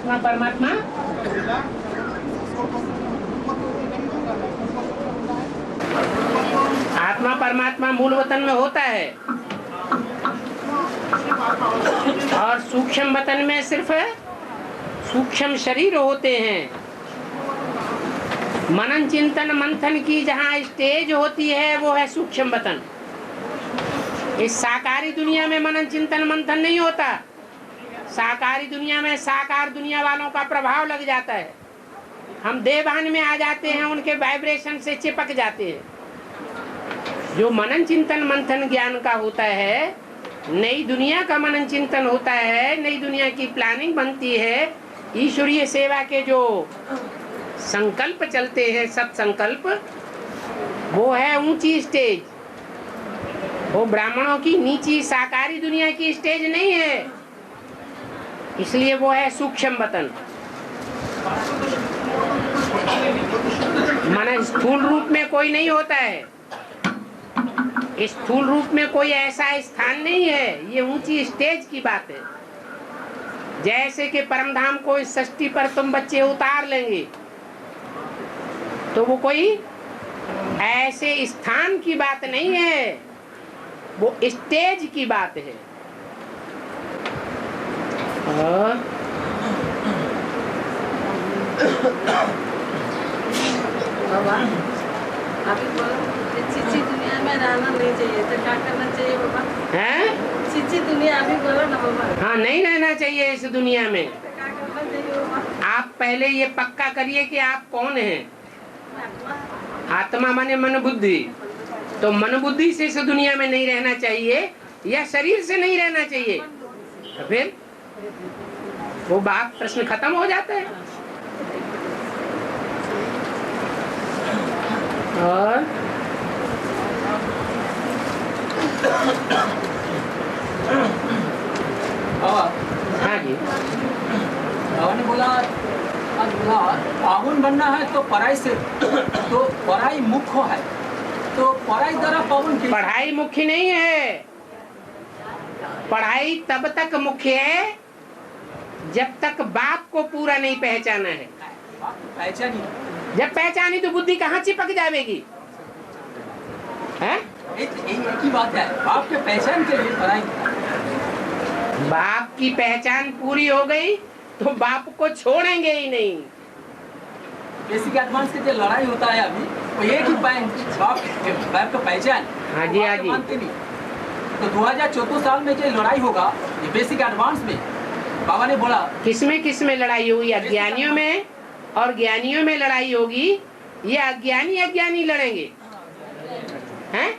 आत्मा परमात्मा आत्मा परमात्मा मूल वतन में होता है और सूक्ष्म वतन में सिर्फ सूक्ष्म शरीर होते हैं। मनन चिंतन मंथन की जहाँ स्टेज होती है वो है सूक्ष्म वतन। इस साकारी दुनिया में मनन चिंतन मंथन नहीं होता। साकारी दुनिया में साकार दुनिया वालों का प्रभाव लग जाता है, हम देवान में आ जाते हैं, उनके वाइब्रेशन से चिपक जाते हैं। जो मनन चिंतन मंथन ज्ञान का होता है, नई दुनिया का मनन चिंतन होता है, नई दुनिया की प्लानिंग बनती है, ईश्वरीय सेवा के जो संकल्प चलते हैं, सत्संकल्प, वो है ऊंची स्टेज। वो ब्राह्मणों की नीची साकारी दुनिया की स्टेज नहीं है, इसलिए वो है सूक्ष्म वतन। माना स्थूल रूप में कोई नहीं होता है, स्थूल रूप में कोई ऐसा स्थान नहीं है, ये ऊंची स्टेज की बात है। जैसे कि परमधाम को इस सृष्टि पर तुम बच्चे उतार लेंगे तो वो कोई ऐसे स्थान की बात नहीं है, वो स्टेज की बात है। चिची दुनिया में रहना नहीं चाहिए तो क्या करना चाहिए बाबा? हैं? चिची दुनिया अभी बोलो ना बाबा। हाँ, नहीं रहना चाहिए इस दुनिया में। तो क्या करना चाहिए बाबा? आप पहले ये पक्का करिए कि आप कौन हैं। आत्मा माने मन बुद्धि, तो मन बुद्धि से इस दुनिया में नहीं रहना चाहिए या शरीर से नहीं रहना चाहिए, तो फिर वो बात प्रश्न खत्म हो जाता है। और हाँ जी, ने बोला पावन बनना है तो पढ़ाई से, तो पढ़ाई मुख्य है, तो पढ़ाई द्वारा पावन की पढ़ाई मुख्य नहीं है। पढ़ाई तब तक मुख्य है जब तक बाप को पूरा नहीं पहचाना है। पहचानी, जब पहचानी तो बुद्धि कहाँ चिपक जाएगी? हैं? एक ही बात है, बाप के पहचान के लिए पढ़ाई। बाप की पहचान पूरी हो गई तो बाप को छोड़ेंगे ही नहीं। बेसिक एडवांस के जो लड़ाई होता है अभी, वो एक ही बाप का पहचान। हाँ जी, हाँ जी। मानते नहीं। तो 2014 साल में जो लड़ाई होगा ये बेसिक एडवांस में, बाबा ने बोला किसमें लड़ाई होगी? अज्ञानियों में और ज्ञानियों में लड़ाई होगी, ये अज्ञानी लड़ेंगे हैं?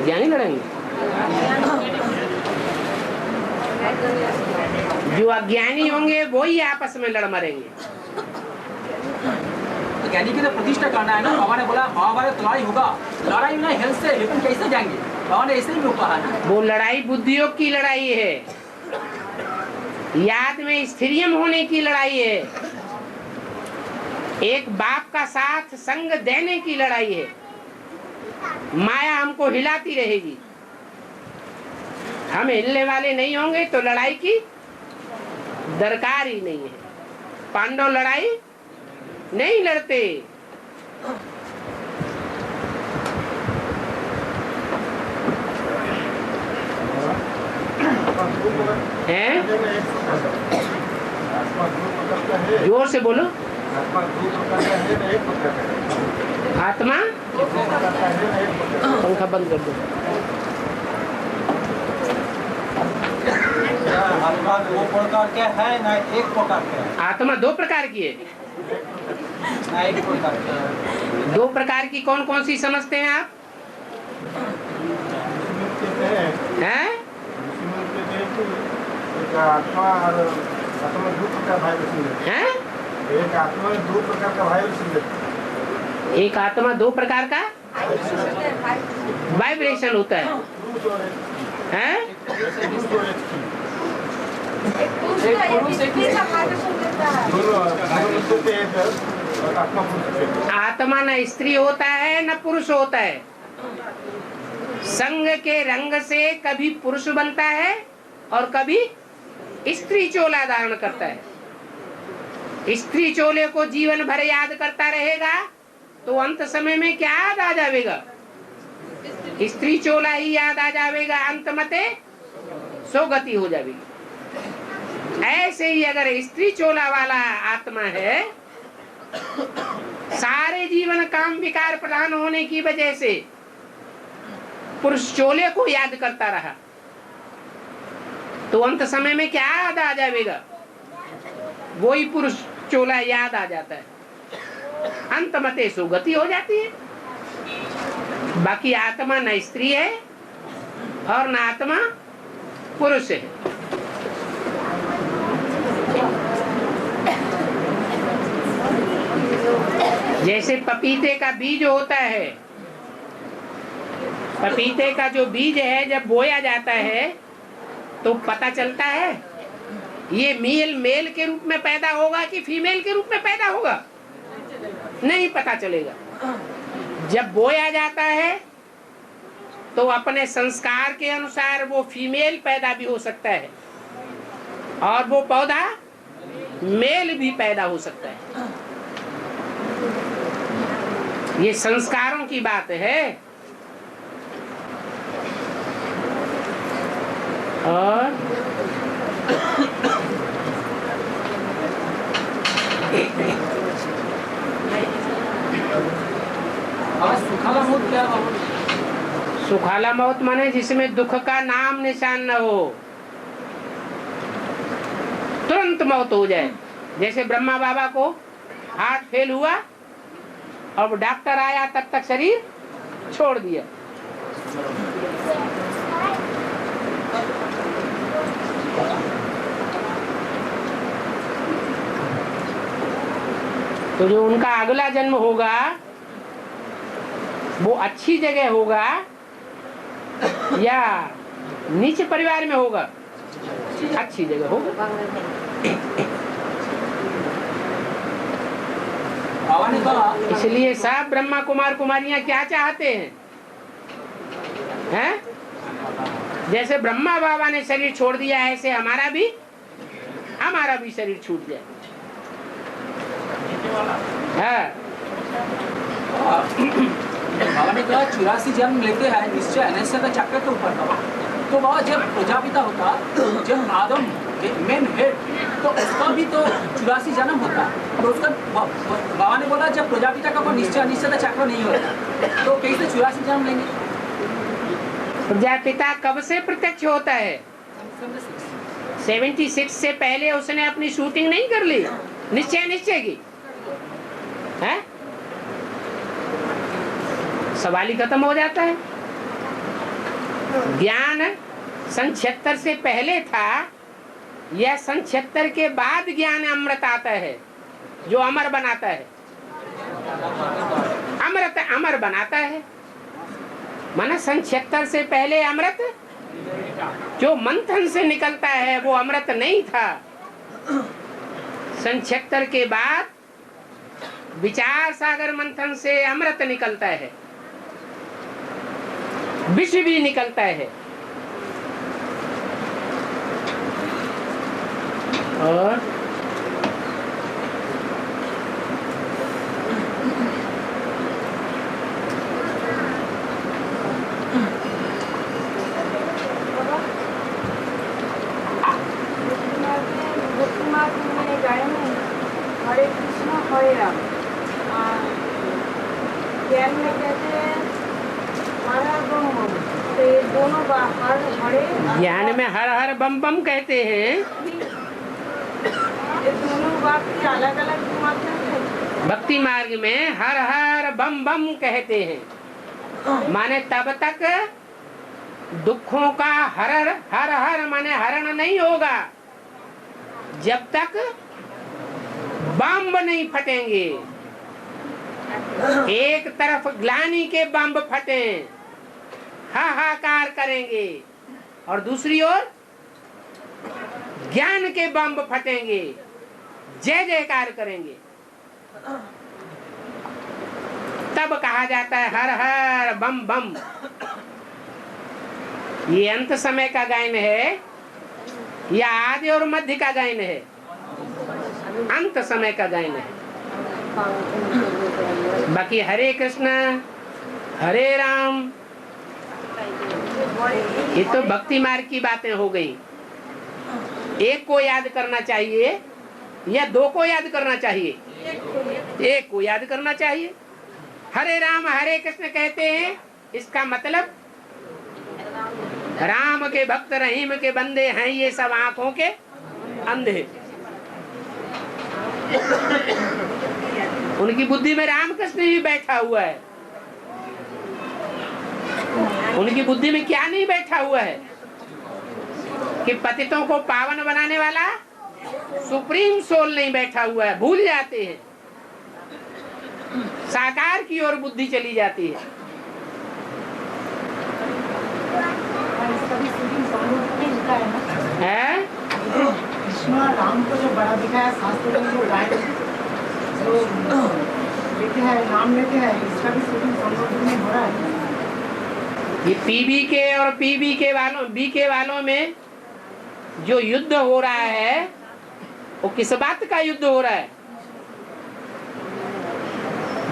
ज्ञानी लड़ेंगे। जो अज्ञानी होंगे वही आपस में लड़ मरेंगे। तो ज्ञानी की तो प्रतिष्ठा करना है ना। बाबा ने बोला महाभारत लड़ाई होगा, लड़ाई में हेल्थ से, लेकिन कैसे जाएंगे? बाबा ने ऐसे ही रोका है। वो लड़ाई बुद्धियों की लड़ाई है, याद में स्थिरियम होने की लड़ाई है, एक बाप का साथ संग देने की लड़ाई है। माया हमको हिलाती रहेगी, हम हिलने वाले नहीं होंगे तो लड़ाई की दरकार ही नहीं है। पांडव लड़ाई नहीं लड़ते। हैं? जोर से बोलो। आत्मा पंखा बंद कर दो। आत्मा दो प्रकार के है ना एक प्रकार के है? आत्मा दो प्रकार की है ना एक प्रकार के है? दो प्रकार की कौन कौन सी समझते हैं आप? हैं? एक आत्मा और आत्मा दो प्रकार वाइब्रेशन हैं? एक आत्मा में दो प्रकार का वाइब्रेशन, एक आत्मा दो प्रकार का वाइब्रेशन होता है। हैं? आत्मा न स्त्री होता है न पुरुष होता है। संग के रंग से कभी पुरुष बनता है और कभी स्त्री चोला धारण करता है। स्त्री चोले को जीवन भर याद करता रहेगा तो अंत समय में क्या याद आ जाएगा? स्त्री चोला ही याद आ जाएगा, अंत मते सो गति हो जाएगी। ऐसे ही अगर स्त्री चोला वाला आत्मा है, सारे जीवन काम विकार प्रधान होने की वजह से पुरुष चोले को याद करता रहा तो अंत समय में क्या याद आ जाएगा? वही पुरुष चोला याद आ जाता है, अंत मते सुगति हो जाती है। बाकी आत्मा न स्त्री है और न आत्मा पुरुष है। जैसे पपीते का बीज होता है, पपीते का जो बीज है जब बोया जाता है तो पता चलता है ये मेल के रूप में पैदा होगा कि फीमेल के रूप में पैदा होगा? नहीं पता चलेगा। जब बोया जाता है तो अपने संस्कार के अनुसार वो फीमेल पैदा भी हो सकता है और वो पौधा मेल भी पैदा हो सकता है। ये संस्कारों की बात है। और सुखाला मौत क्या? सुखाला मौत माने जिसमें दुख का नाम निशान न हो, तुरंत मौत हो जाए। जैसे ब्रह्मा बाबा को हार्ट फेल हुआ और डॉक्टर आया तब तक शरीर छोड़ दिया। तो जो उनका अगला जन्म होगा वो अच्छी जगह होगा या नीचे परिवार में होगा? अच्छी जगह होगा। इसलिए सब ब्रह्मा कुमार कुमारियां क्या चाहते हैं? जैसे ब्रह्मा बाबा ने शरीर छोड़ दिया ऐसे हमारा भी शरीर छूट जाए। बाबा ने कहा 84 जन्म लेते हैं निश्चय अनिश्चय का चक्कर के ऊपर था। तो बाबा जब प्रजापिता होता, जब आदम मेन हेड, तो उसका भी तो 84 जन्म होता। तो उसका बाबा ने बोला जब प्रजापिता का कोई निश्चय अनिश्चय का चक्र नहीं होता तो कैसे 84 जन्म लेंगे? प्रजापिता कब से प्रत्यक्ष होता है? 76 से पहले उसने अपनी शूटिंग नहीं कर ली निश्चय की है? सवाल ही खत्म हो जाता है। ज्ञान सन 76 से पहले था या सन 76 के बाद ज्ञान अमृत आता है जो अमर बनाता है? अमृत अमर बनाता है। माना सन 76 से पहले अमृत जो मंथन से निकलता है वो अमृत नहीं था। सन 76 के बाद विचार सागर मंथन से अमृत निकलता है, विष भी निकलता है। और हरे कृष्ण हरे राम, ज्ञान में कहते हैं हर हर बम बम। तो ये दोनों हर हरे ज्ञान में हर हर बम बम कहते हैं। ये दोनों बात के अलग अलग माध्यम है। भक्ति मार्ग में हर हर बम बम कहते हैं। माने तब तक दुखों का हर हर माने हरण नहीं होगा जब तक बम नहीं फटेंगे। एक तरफ ग्लानि के बम फटे, हाहाकार करेंगे, और दूसरी ओर ज्ञान के बम फटेंगे, जय जयकार करेंगे। तब कहा जाता है हर हर बम बम। ये अंत समय का गायन है। या आदि और मध्य का गायन है, अंत समय का गायन है। बाकी हरे कृष्ण हरे राम ये तो भक्ति मार्ग की बातें हो गई। एक को याद करना चाहिए या दो को याद करना चाहिए? एक को याद करना चाहिए। हरे राम हरे कृष्ण कहते हैं, इसका मतलब राम के भक्त रहीम के बंदे हैं ये सब आंखों के अंधे। उनकी बुद्धि में रामकृष्ण ही बैठा हुआ है। उनकी बुद्धि में क्या नहीं बैठा हुआ है कि पतितों को पावन बनाने वाला सुप्रीम सोल नहीं बैठा हुआ है। भूल जाते हैं, साकार की ओर बुद्धि चली जाती है। है कृष्ण राम को जो बड़ा दिखाया शास्त्र में, जो गायन जो लेते हैं, नाम लेते हैं, इसका भी शूटिंग संबंध में हो रहा है। ये पीबी के और पीबी के वालों बी के वालों में जो युद्ध हो रहा है वो किस बात का युद्ध हो रहा है?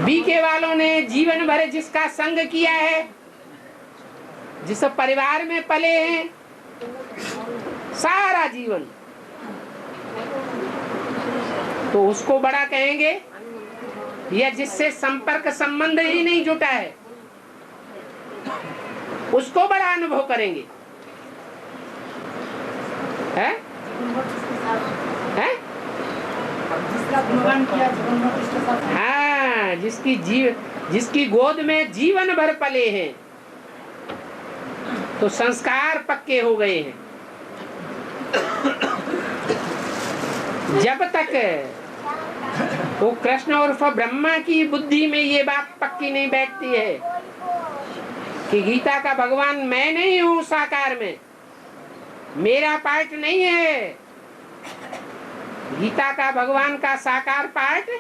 बी के वालों ने जीवन भर जिसका संग किया है, जिस परिवार में पले हैं सारा जीवन, तो उसको बड़ा कहेंगे, या जिससे संपर्क संबंध ही नहीं जुटा है उसको बड़ा अनुभव करेंगे? है? है? हाँ, जिसकी गोद में जीवन भर पले हैं, तो संस्कार पक्के हो गए हैं। जब तक वो कृष्ण उर्फ ब्रह्मा की बुद्धि में ये बात पक्की नहीं बैठती है कि गीता का भगवान मैं नहीं हूं, साकार में मेरा पार्ट नहीं है, गीता का भगवान का साकार पार्ट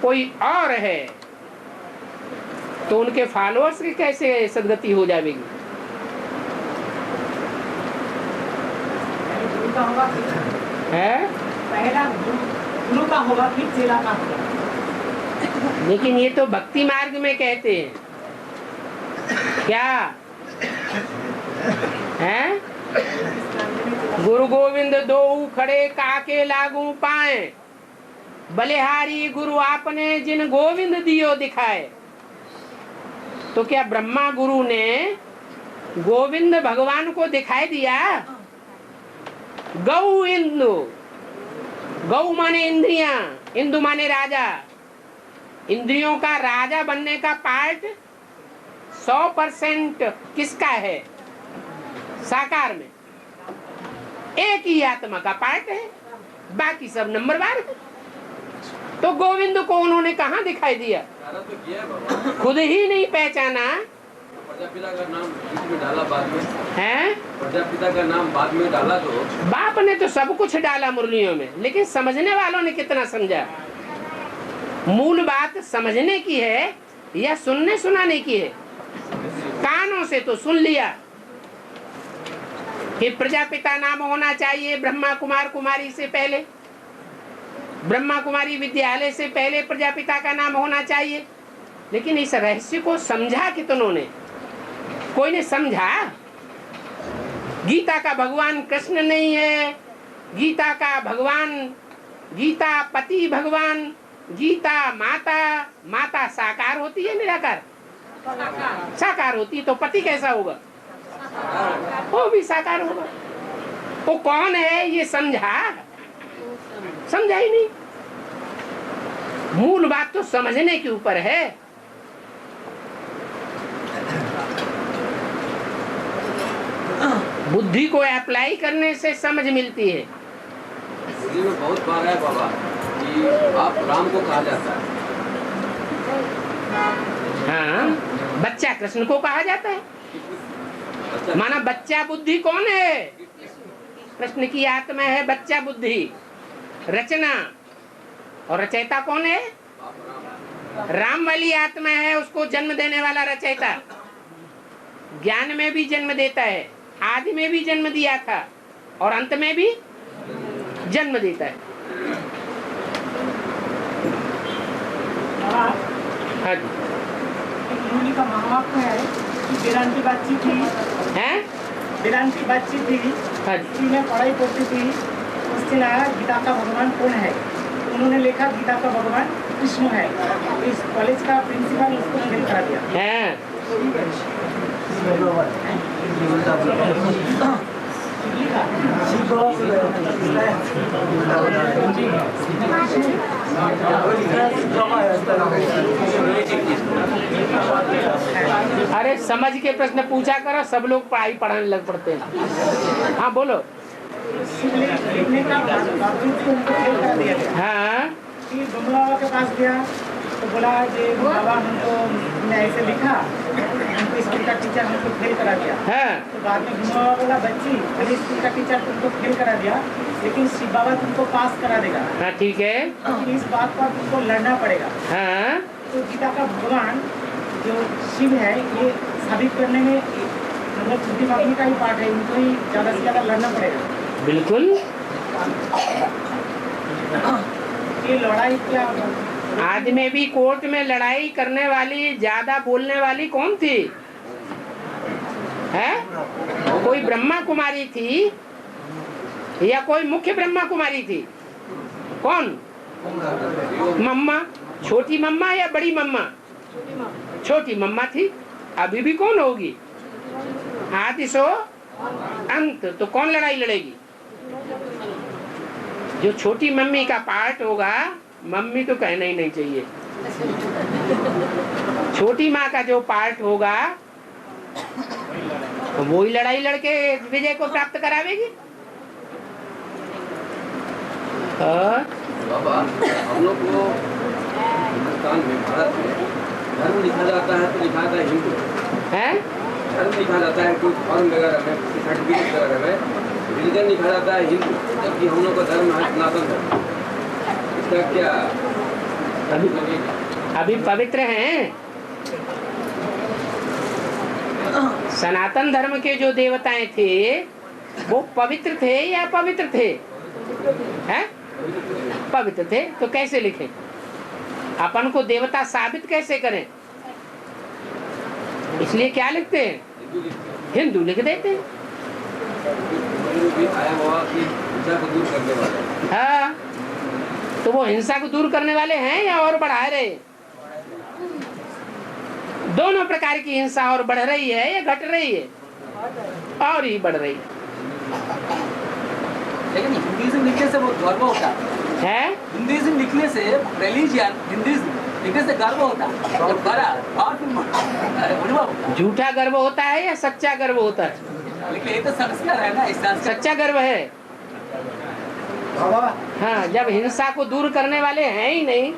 कोई और है, तो उनके फॉलोअर्स की कैसे सदगति हो जाएगी? है? पहला गुरु का होगा, फिर चेला का होगा। लेकिन ये तो भक्ति मार्ग में कहते हैं। क्या है? गुरु गोविंद दो खड़े काके लागू पाए, बलिहारी गुरु आपने जिन गोविंद दियो दिखाए। तो क्या ब्रह्मा गुरु ने गोविंद भगवान को दिखाई दिया? गौ इंदु, गौ माने इंद्रियां, इंदु माने राजा। इंद्रियों का राजा बनने का पार्ट 100% किसका है? साकार में एक ही आत्मा का पार्ट है, बाकी सब नंबरवार है। तो गोविंद को उन्होंने कहाँ दिखाई दिया? खुद ही नहीं पहचाना। प्रजापिता का नाम बीच में डाला बाद में है, प्रजापिता का नाम बाद में डाला। तो बाप ने तो सब कुछ डाला मुरलियों में, लेकिन समझने वालों ने कितना समझा? मूल बात समझने की है या सुनने सुनाने की है? कानों से तो सुन लिया कि प्रजापिता नाम होना चाहिए ब्रह्मा कुमार कुमारी से पहले, ब्रह्मा कुमारी विद्यालय से पहले प्रजापिता का नाम होना चाहिए। लेकिन इस रहस्य को समझा कितनों ने? कोई ने समझा? गीता का भगवान कृष्ण नहीं है, गीता का भगवान, गीता पति भगवान, गीता माता, माता साकार होती है निराकार? साकार होती, तो पति कैसा होगा? वो भी साकार होगा। वो कौन है ये समझा? समझा ही नहीं। मूल बात तो समझने के ऊपर है। बुद्धि को अप्लाई करने से समझ मिलती है। हिंदी में बहुत बार है बाबा कि आप राम को कहा जाता है। हाँ, बच्चा कृष्ण को कहा जाता है। माना बच्चा बुद्धि कौन है? कृष्ण की आत्मा है बच्चा बुद्धि, रचना। और रचयिता कौन है? राम वाली आत्मा है, उसको जन्म देने वाला रचयिता। ज्ञान में भी जन्म देता है, आदि में भी जन्म दिया था, और अंत में भी जन्म देता है। हाँ जी। मुनि का महावाक्य है कि वेदांती बच्ची थी, हैं? वेदांती बच्ची थी, हाँ जी। स्कूल में पढ़ाई करती थी, उससे ना गीता का भगवान कौन है, उन्होंने लिखा गीता का भगवान कृष्ण है। इस कॉलेज का प्रिंसिपल उसको फेल करा दिया। हैं? अरे समझ के प्रश्न पूछा करो, सब लोग पढ़ाई पढ़ाने लग पड़ते हैं। हाँ बोलो। हाँ फिर बमला बाबा के पास गया तो बोला जे बाबा हमको ने ऐसे लिखा, हमको स्कूल का टीचर हमको फेल करा दिया। हाँ तो बाद में बमला बाबा बोला बच्ची भले स्कूल का टीचर तुमको फेल करा दिया, लेकिन शिव बाबा तुमको पास करा देगा। हाँ ठीक है। लेकिन इस बात पर तुमको लड़ना पड़ेगा। हाँ तो गीता का भगवान जो शिव है, ये साबित करने में मतलब छोटी मामी का ही पार्ट है, इनको ही ज़्यादा से ज़्यादा लड़ना पड़ेगा। बिल्कुल। ये लड़ाई क्या, आज में भी कोर्ट में लड़ाई करने वाली, ज्यादा बोलने वाली कौन थी? है? कोई ब्रह्मा कुमारी थी या कोई मुख्य ब्रह्मा कुमारी थी? कौन? मम्मा, छोटी मम्मा या बड़ी मम्मा? छोटी मम्मा थी। अभी भी कौन होगी? आदि सो अंत। तो कौन लड़ाई लड़ेगी? जो छोटी मम्मी का पार्ट होगा, मम्मी तो कहना ही नहीं चाहिए, छोटी माँ का जो पार्ट होगा वही लड़ाई लड़के विजय को प्राप्त करावेगी। बाबा, हम लोग को हिंदुस्तान में, भारत में धर्म लिखा जाता है तो लिखा जाता है हिंदू है। धर्म लिखा जाता है कोई फॉर्म वगैरह में, सर्टिफिकेट वगैरह में रिलीजन लिखा जाता है हिंदू, जबकि हम लोग का धर्म है सनातन धर्म। इसका क्या अभी पवित्र हैं? सनातन धर्म के जो देवताएं थे वो पवित्र थे या अपवित्र थे? हैं? पवित्र थे। तो कैसे लिखें? अपन को देवता साबित कैसे करें? इसलिए क्या लिखते हैं? हिंदू लिख देते हैं। हाँ, तो वो हिंसा को दूर करने वाले हैं या और बढ़ा रहे? दोनों प्रकार की हिंसा और बढ़ रही है या घट रही है? और ही बढ़ रही लेकिन हिंदुइज्म लिखने से बहुत गर्व होता है। हिंदुइज्म लिखने से, रिलीजियन हिंदुइज्म लिखने से गर्व होता जब बड़ा और झूठा गर्व होता है या सच्चा गर्व होता है? लेकिन ये तो संस्कार है ना, इस संस्कार सच्चा गर्व है। हाँ, जब हिंसा को दूर करने वाले हैं ही नहीं,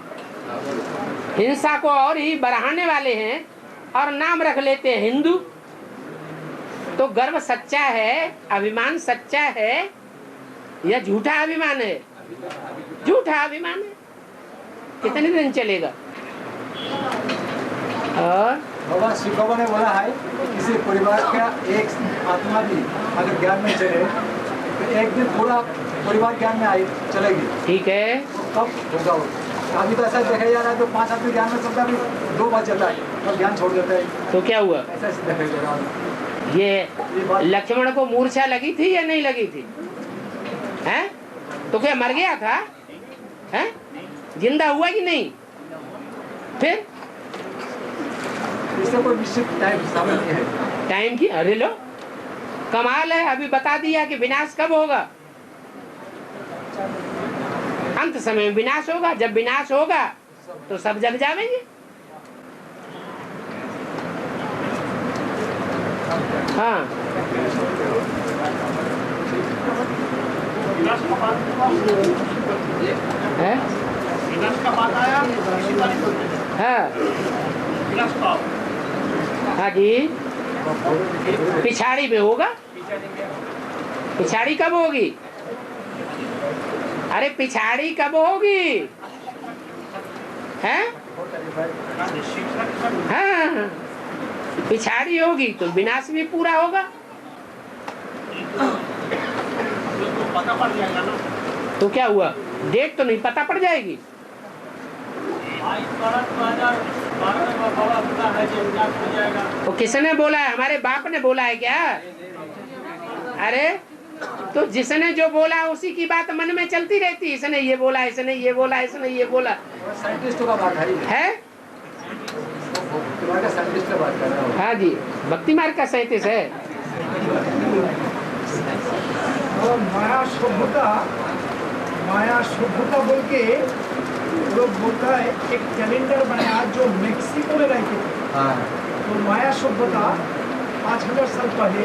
हिंसा को और ही बढ़ाने वाले हैं और नाम रख लेते हैं हिंदू, तो गर्व सच्चा है, अभिमान सच्चा है या झूठा अभिमान है? झूठा अभिमान है। कितने दिन चलेगा? और भगवान शिव बाबा ने बोला है किसी परिवार का एक आत्मा भी अगर ज्ञान में चले तो एक दिन पूरा परिवार ज्ञान में आई चलेगी। ठीक है, तो कब होगा वो? अभी तो ऐसा देखा जा रहा है जो 5 आदमी ज्ञान में चलता है, 2 बार चलता है तो ज्ञान छोड़ देता है। तो क्या हुआ? ऐसा देखा जा रहा है। ये लक्ष्मण को मूर्छा लगी थी या नहीं लगी थी? हैं? तो क्या मर गया था? हैं? जिंदा हुआ कि नहीं? फिर इससे कोई निश्चित टाइम समय नहीं है। टाइम की? अरे लो, कमाल है। अभी बता दिया कि विनाश कब होगा? अंत समय में विनाश होगा। जब विनाश होगा तो सब जग जाएंगे। हाँ, है? हाँ जी, पिछाड़ी में होगा। पिछाड़ी कब होगी? अरे पिछाड़ी कब होगी? हैं? हाँ, पिछाड़ी होगी तो विनाश भी पूरा होगा। पता पड़ जाएगा ना। तो क्या हुआ, डेट तो नहीं पता पड़ जाएगी। 22/12/2012 में बाबा होता है जो एग्जाम हो जाएगा। तो किसने बोला है? हमारे बाप ने बोला है क्या? अरे तो जिसने जो बोला उसी की बात मन में चलती रहती। इसने ये बोला, इसने ये बोला, इसने ये बोला। साइंटिस्टों का बात है? तुम्हारा साइंटिस्ट का बात कर रहा हूँ। हाँ जी, भक्ति मार्ग का साइंटिस्ट है। और माया सभ्यता बोल के लोग बोलता है एक कैलेंडर बनाया जो मेक्सिको में रहते थे। तो माया सभ्यता 5000 साल पहले,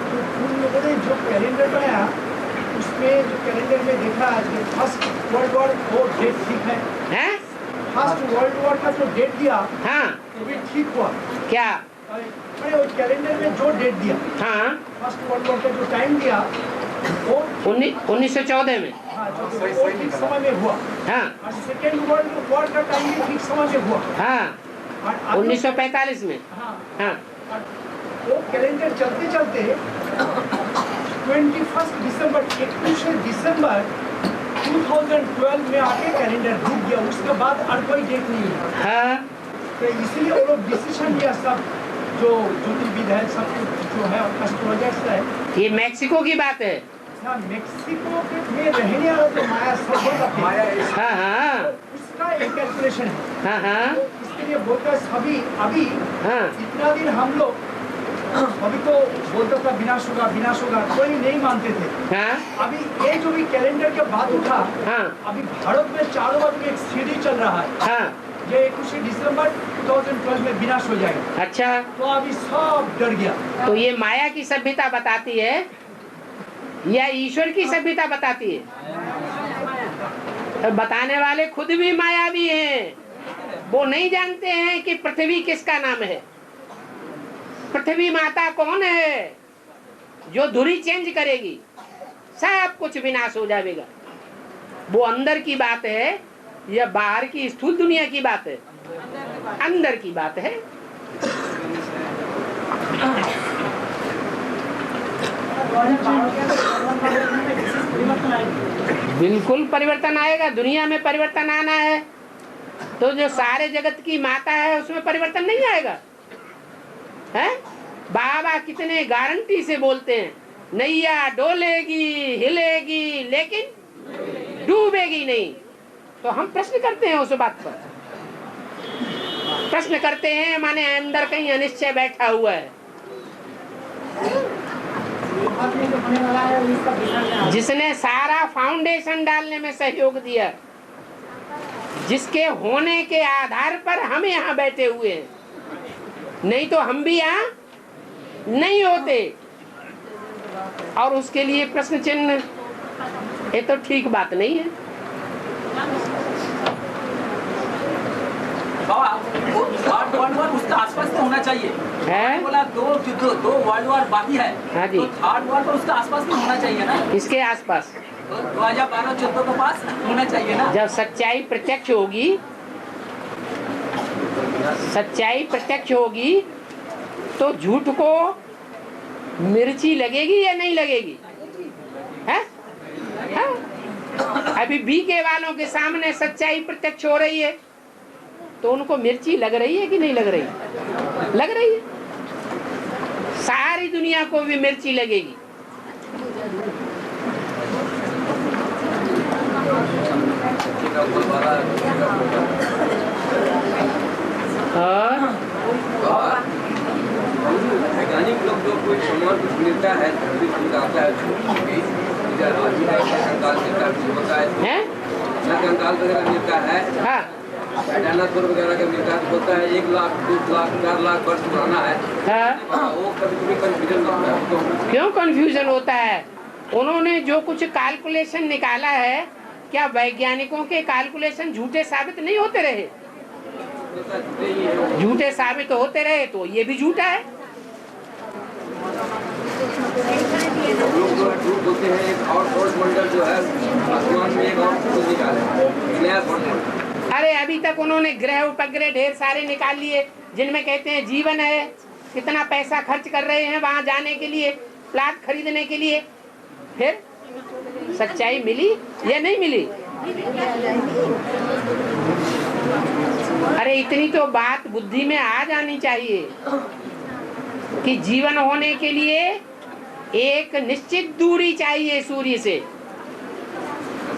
तो उन लोगों ने जो कैलेंडर बनाया उसमें जो कैलेंडर में देखा कि फर्स्ट वर्ल्ड वॉर वो डेट ठीक है। फर्स्ट वर्ल्ड वॉर का जो डेट दिया हाँ वो भी ठीक हुआ। क्या? अरे वो कैलेंडर में जो डेट दिया, हाँ फर्स्ट वर्ल्ड वॉर का जो टाइम दिया वो 1914 में। हाँ, जो वो ठीक समय में हुआ। हाँ और सेकेंड वर्ल्ड वॉर का टाइम भी ठीक समय में हुआ। हाँ और 1945 में। हाँ, हाँ और वो कैलेंडर चलते चलते 21 दिसंबर 2012 में आके कैलेंडर रुक गया। उसके बाद और कोई डेट नहीं है। हाँ तो इसीलिए वो लोग डिसीजन लिया, सब जो ज्योतिर्विद है, सब जो है एस्ट्रोलॉजर्स है। ये मैक्सिको की बात है। हाँ, मेक्सिको में रहने वाला जो माया सभ्यता थे, हाँ हाँ उसका एक कैलकुलेशन है। हाँ हाँ इसके लिए बोलते हैं सभी अभी हाँ इतना दिन हम लोग अभी तो बोलता था विनाश होगा, कोई नहीं मानते थे। हाँ अभी ये जो भी कैलेंडर के बाद उठा, हाँ अभी भारत में चारों ओर में एक सीढ़ी चल रहा है। हाँ ये 21 दिसंबर 2012 में विनाश हो जाएगा। अच्छा, तो अभी सब डर गया। तो ये माया की सभ्यता बताती है या ईश्वर की सभ्यता बताती है? तो बताने वाले खुद भी मायावी हैं। वो नहीं जानते हैं कि पृथ्वी किसका नाम है। पृथ्वी माता कौन है जो धुरी चेंज करेगी, सब कुछ विनाश हो जाएगा। वो अंदर की बात है या बाहर की स्थूल दुनिया की बात है? अंदर की बात है। बिल्कुल परिवर्तन आएगा। दुनिया में परिवर्तन आना है तो जो सारे जगत की माता है उसमें परिवर्तन नहीं आएगा। है बाबा कितने गारंटी से बोलते हैं, नैया डोलेगी हिलेगी लेकिन डूबेगी नहीं। तो हम प्रश्न करते हैं उस बात पर, प्रश्न करते हैं माने अंदर कहीं अनिश्चय बैठा हुआ है। जिसने सारा फाउंडेशन डालने में सहयोग दिया, जिसके होने के आधार पर हम यहाँ बैठे हुए हैं, नहीं तो हम भी यहाँ नहीं होते। और उसके लिए प्रश्न चिन्ह, ये तो ठीक बात नहीं है। बाबा वो थर्ड वर्ल्ड वॉर उसके आसपास तो होना चाहिए है? बोला दो वर्ल्ड वॉर बाकी है। हाँ जी। तो थर्ड वर्ल्ड वॉर उसके आसपास तो होना चाहिए ना। इसके आसपास 2012-14 के पास होना चाहिए ना। जब सच्चाई प्रत्यक्ष होगी, सच्चाई प्रत्यक्ष होगी तो झूठ को मिर्ची लगेगी या नहीं लगेगी? है? है? अभी बीके वालों के सामने सच्चाई प्रत्यक्ष हो रही है तो उनको मिर्ची लग रही है कि नहीं लग रही? लग रही है। सारी दुनिया को भी मिर्ची लगेगी। वैज्ञानिक लोग जो कोई सामान कुछ मिलता है, आता है कंकाल वगैरह मिलता है, हाँ डायनासोर वगैरह का मिलता है, तो बोलता है 1 लाख 2 लाख 4 लाख वर्ष पुराना है। हाँ वो कभी कभी कंफ्यूजन होता है। क्यों कंफ्यूजन होता है? उन्होंने जो कुछ कैलकुलेशन निकाला है, क्या वैज्ञानिकों के कैलकुलेशन झूठे साबित नहीं होते रहे? झूठे साबित होते रहे तो ये भी झूठा है। लोग जो है झूठ बोलते हैं, एक और मंडल जो है आसमान में एक और निकाले नया मंडल। अरे अभी तक उन्होंने ग्रह उपग्रह ढेर सारे निकाल लिए जिनमें कहते हैं जीवन है, कितना पैसा खर्च कर रहे हैं वहां जाने के लिए, प्लाट खरीदने के लिए। फिर सच्चाई मिली या नहीं मिली? अरे इतनी तो बात बुद्धि में आ जानी चाहिए कि जीवन होने के लिए एक निश्चित दूरी चाहिए सूर्य से।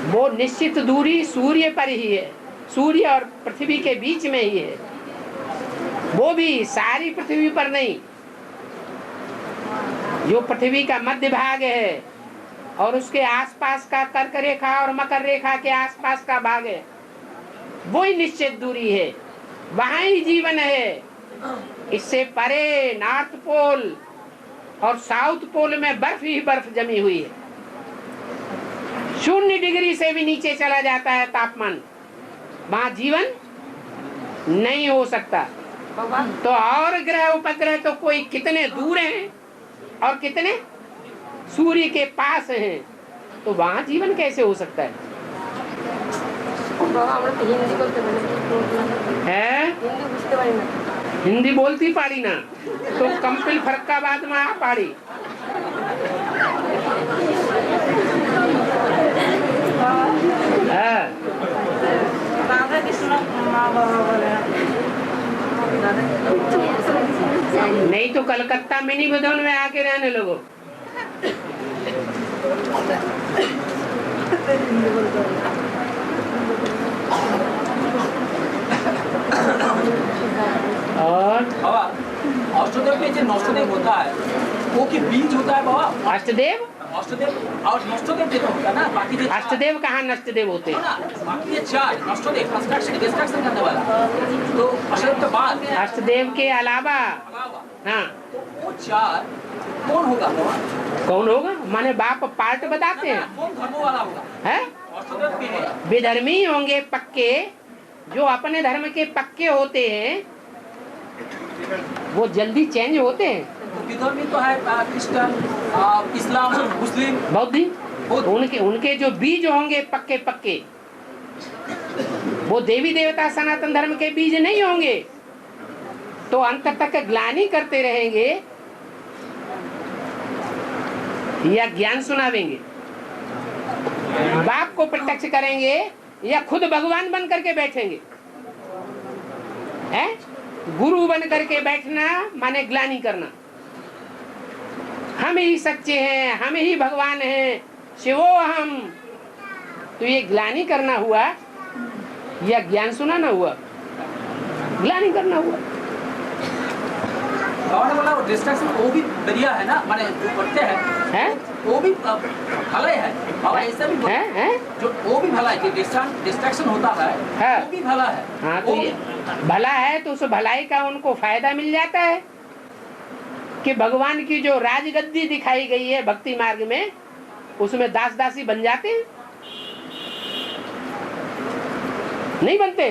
वो निश्चित दूरी सूर्य पर ही है, सूर्य और पृथ्वी के बीच में ही है। वो भी सारी पृथ्वी पर नहीं, जो पृथ्वी का मध्य भाग है और उसके आसपास का कर्क रेखा और मकर रेखा के आसपास का भाग है, वो ही निश्चित दूरी है, वहां ही जीवन है। इससे परे नॉर्थ पोल और साउथ पोल में बर्फ ही बर्फ जमी हुई है। 0 डिग्री से भी नीचे चला जाता है तापमान, वहां जीवन नहीं हो सकता। तो और ग्रह उपग्रह तो कोई कितने दूर हैं और कितने सूर्य के पास हैं, तो वहां जीवन कैसे हो सकता है? हिंदी बोलती पाड़ी ना तो कंपिल फरक्काबाद में आ पाड़ी। नहीं तो कलकत्ता मिनी बदन में आके रहने लोगो। और अष्टदेव में जो नष्टदेव होता है वो की बीज होता है बाबा। अष्टदेव और नष्टदेव जो होता है ना, बाकी जो अष्टदेव कहाँ नष्टदेव होते हैं? बाकी ये 4 नष्टदेव कंस्ट्रक्शन डिस्ट्रक्शन करने वाला, तो अष्टदेव के बाद अष्टदेव के अलावा हाँ तो वो 4 कौन होगा बाबा? कौन होगा? माने बाप पार्ट बताते हैं। कौन धर्म वाला होगा? है अष्टदेव के है विधर्मी होंगे पक्के, जो अपने धर्म के पक्के होते हैं वो जल्दी चेंज होते हैं। तो विधर्मी तो है क्रिश्चियन, इस्लाम, मुस्लिम, बौद्ध। उनके जो बीज होंगे पक्के पक्के, वो देवी देवता सनातन धर्म के बीज नहीं होंगे, तो अंत तक ग्लानि करते रहेंगे या ज्ञान सुनावेंगे, बाप को प्रत्यक्ष करेंगे या खुद भगवान बन करके बैठेंगे। है गुरु बन करके बैठना माने ग्लानि करना, हम ही सच्चे हैं, हम ही भगवान हैं, शिवो हम। तो ये ग्लानि करना हुआ या ज्ञान सुनाना हुआ? ग्लानि करना हुआ। डिस्ट्रक्शन वो भी दरिया है ना, माने जो करते हैं वो भी भलाई है और ऐसा भी है जो वो भी भलाई है, डिस्ट्रक्शन होता है वो भी भला है। हाँ तो ये भला है, तो उस भलाई का उनको फायदा मिल जाता है कि भगवान की जो राजगद्दी दिखाई गई है भक्ति मार्ग में, उसमें दास दासी बन जाते हैं, नहीं बनते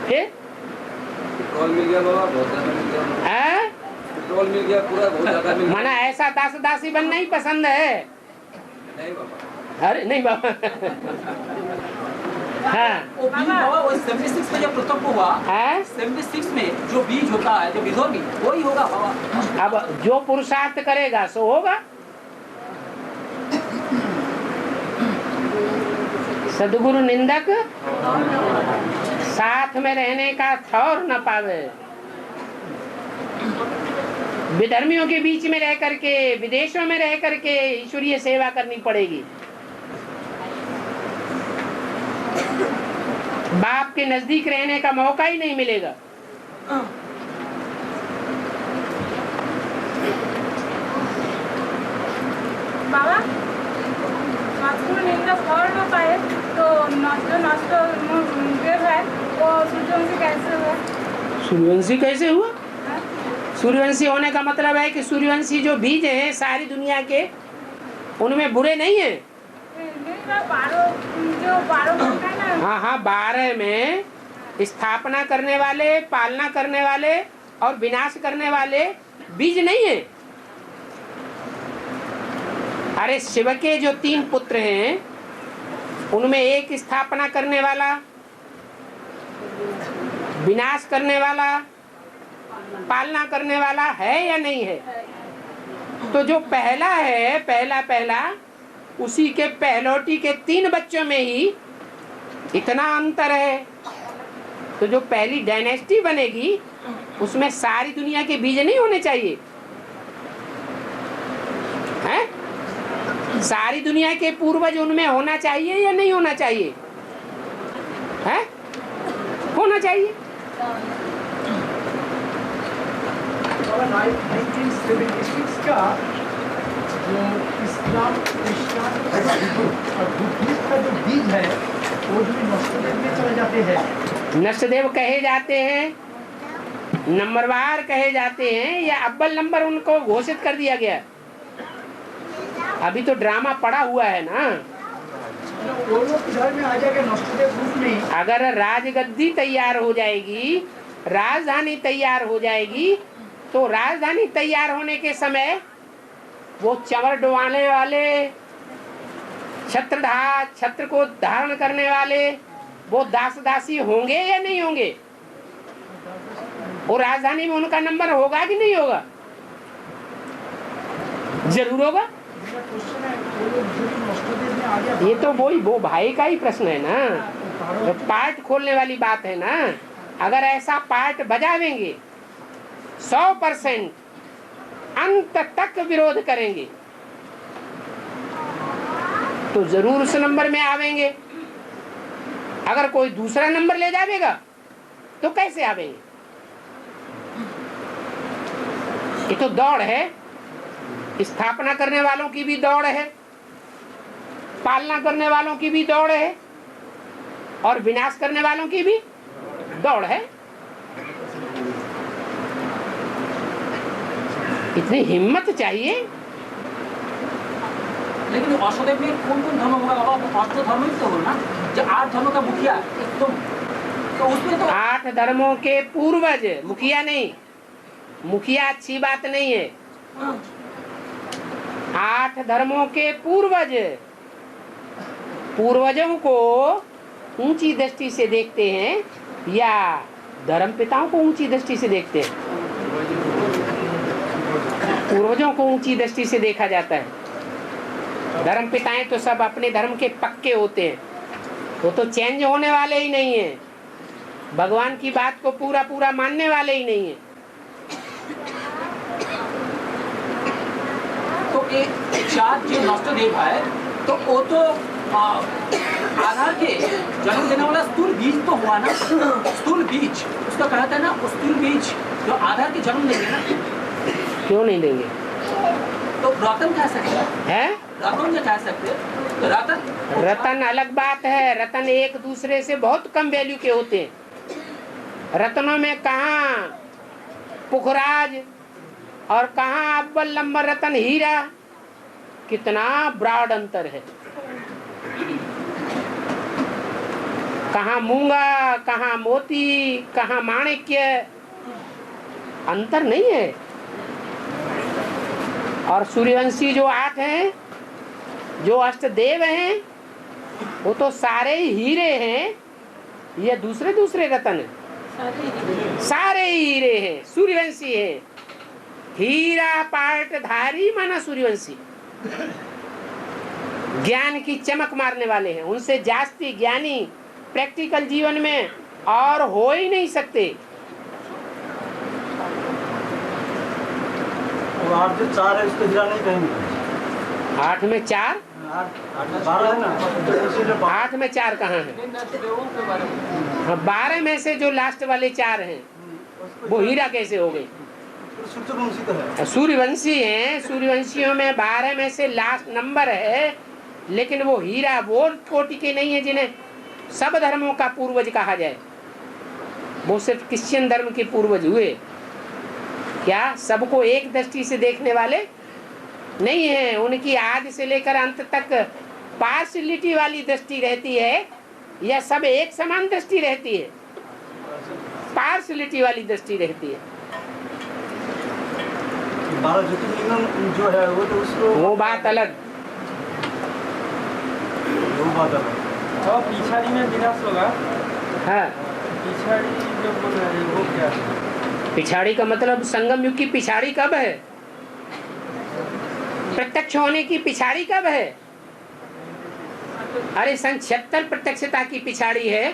फिर पेट्रोल मिल गया बाबा, बहुत ज्यादा मिल गया। पेट्रोल मिल गया पूरा, बहुत ज्यादा मिल गया। माना ऐसा दास दासी बनना ही पसंद है? नहीं बाबा। अरे नहीं बाबा। हाँ वो बीज बाबा वो 76 में जब प्रथम हुआ, 76 में जो बीज होता है, जो विधर्मी, वही होगा बाबा। अब जो पुरुषार्थ करेगा सो होगा। सदगुरु निंदक साथ में रहने का थौर न पावे। विधर्मियों के बीच में रह करके, विदेशों में रह करके ईश्वरीय सेवा करनी पड़ेगी। बाप के नजदीक रहने का मौका ही नहीं मिलेगा। बाबा निंदा और न पाए तो नष्ट देव है वो सूर्यवंशी कैसे हुआ? सूर्यवंशी कैसे हुआ? सूर्यवंशी होने का मतलब है कि सूर्यवंशी जो बीज है सारी दुनिया के, उनमें बुरे नहीं है। हाँ हाँ 12 में स्थापना करने वाले, पालना करने वाले और विनाश करने वाले बीज नहीं है। अरे शिव के जो 3 पुत्र हैं उनमें एक स्थापना करने वाला, विनाश करने वाला, पालना करने वाला है या नहीं है? तो जो पहला है, पहला उसी के पहलौटी के 3 बच्चों में ही इतना अंतर है। तो जो पहली डायनेस्टी बनेगी उसमें सारी दुनिया के बीज नहीं होने चाहिए हैं? सारी दुनिया के पूर्वज उनमें होना चाहिए या नहीं होना चाहिए है? होना चाहिए। 1976 का जो इस्लाम क्रिश्चियन और बुद्धिस्ट का जो बीज है वो भी नष्टदेव में चले जाते हैं। नष्टदेव कहे जाते हैं, नंबरवार कहे जाते हैं, या अव्वल नंबर उनको घोषित कर दिया गया। अभी तो ड्रामा पड़ा हुआ है ना। वो लोग इधर में आ जाएगा नष्टदेव रूप में। अगर राजगद्दी तैयार हो जाएगी, राजधानी तैयार हो जाएगी, तो राजधानी तैयार होने के समय वो चंवर डुबाने वाले, छत्र को धारण करने वाले वो दास दासी होंगे या नहीं होंगे? और राजधानी में उनका नंबर होगा कि नहीं होगा? जरूर होगा। ये तो वो भाई का ही प्रश्न है ना, तो पार्ट खोलने वाली बात है ना। अगर ऐसा पार्ट बजावेंगे 100% अंत तक विरोध करेंगे तो जरूर उस नंबर में आवेंगे। अगर कोई दूसरा नंबर ले जाएगा तो कैसे आवेंगे? ये तो दौड़ है, स्थापना करने वालों की भी दौड़ है, पालना करने वालों की भी दौड़ है, और विनाश करने वालों की भी दौड़ है। इतनी हिम्मत चाहिए। लेकिन वासुदेव में कौन कौन धर्म होगा बाबा? 8 धर्म ही तो हो ना, जो 8 धर्मों का मुखिया एकदम, तो उसमें तो 8 धर्मों के पूर्वज, मुखिया नहीं। मुखिया अच्छी बात नहीं है। 8 धर्मों के पूर्वज, पूर्वजों को ऊंची दृष्टि से देखते हैं या धर्म पिताओं को ऊंची दृष्टि से देखते हैं? पूर्वजों को ऊंची दृष्टि से देखा जाता है। धर्म पिताएं तो सब अपने धर्म के पक्के होते हैं, वो तो चेंज होने वाले ही नहीं है, भगवान की बात को पूरा पूरा मानने वाले ही नहीं है। तो एक 4 जो नष्टदेव है तो वो तो आधार के जन्म देने वाला स्थूल बीज तो हुआ ना, स्थूल बीज उसका कहता है ना, स्थूल बीज जो आधार के जन्म देंगे ना। क्यों नहीं देंगे? तो रतन कह सकते हैं, रतन जो कह सकते हैं, तो रतन अलग बात है। रतन एक दूसरे से बहुत कम वैल्यू के होते हैं। रत्नों में कहाँ पुखराज और कहाँ अव्वल नंबर रतन हीरा, कितना ब्रॉड अंतर है। कहाँ मूंगा, कहाँ मोती, कहाँ माणिक्य, अंतर नहीं है। और सूर्यवंशी जो 8 हैं, जो अष्टदेव हैं, वो तो सारे ही हीरे हैं। ये दूसरे दूसरे रतन हैं, सारे ही हीरे हैं, सूर्यवंशी हैं। हीरा पाटधारी माना सूर्यवंशी, ज्ञान की चमक मारने वाले हैं। उनसे जास्ती ज्ञानी प्रैक्टिकल जीवन में और हो ही नहीं सकते। और 8 जो 4 है उसको हीरा नहीं कहेंगे। 8 में 4, 12 है ना, 8 में 4 कहाँ है? हाँ, 12 में से जो लास्ट वाले 4 हैं वो हीरा कैसे हो गए? सूर्यवंशी तो है, सूर्यवंशी हैं। सूर्यवंशियों में 12 में से लास्ट नंबर है, लेकिन वो हीरा वो कोटि के नहीं है जिन्हें सब धर्मों का पूर्वज कहा जाए। वो सिर्फ क्रिश्चियन धर्म के पूर्वज हुए। क्या सबको एक दृष्टि से देखने वाले नहीं है? उनकी आदि से लेकर अंत तक पार्शियलिटी वाली दृष्टि रहती है या सब एक समान दृष्टि रहती है? पार्शियलिटी वाली दृष्टि रहती है। 12 ज्योतिर्लिंगम जो है वो तो उसको, वो बात अलग, वो बात अलग। और पिछाड़ी में विनाश होगा। हाँ, पिछाड़ी जो बोल रहे हैं वो क्या है? पिछाड़ी का मतलब संगम युग की पिछाड़ी कब है? प्रत्यक्ष होने की पिछाड़ी कब है? अरे सन 76 प्रत्यक्षता की पिछाड़ी है,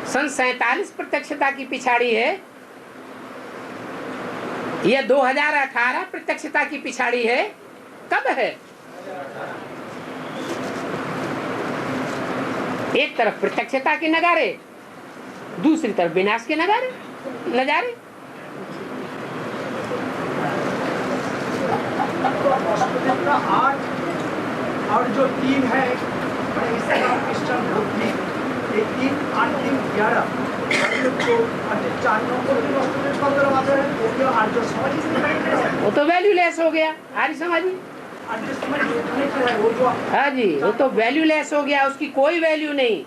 सन 47 प्रत्यक्षता की पिछाड़ी है, यह 2018 प्रत्यक्षता की पिछाड़ी है। कब है? एक तरफ प्रत्यक्षता के नगारे, दूसरी तरफ विनाश के नजारे। और जो 3 है इस्लाम क्रिश्चियन बुद्ध, 3 8 3 11 वो तो वैल्यूलेस हो गया आर्य समाजी। हाँ जी, वो तो वैल्यूलेस हो गया, उसकी कोई वैल्यू नहीं।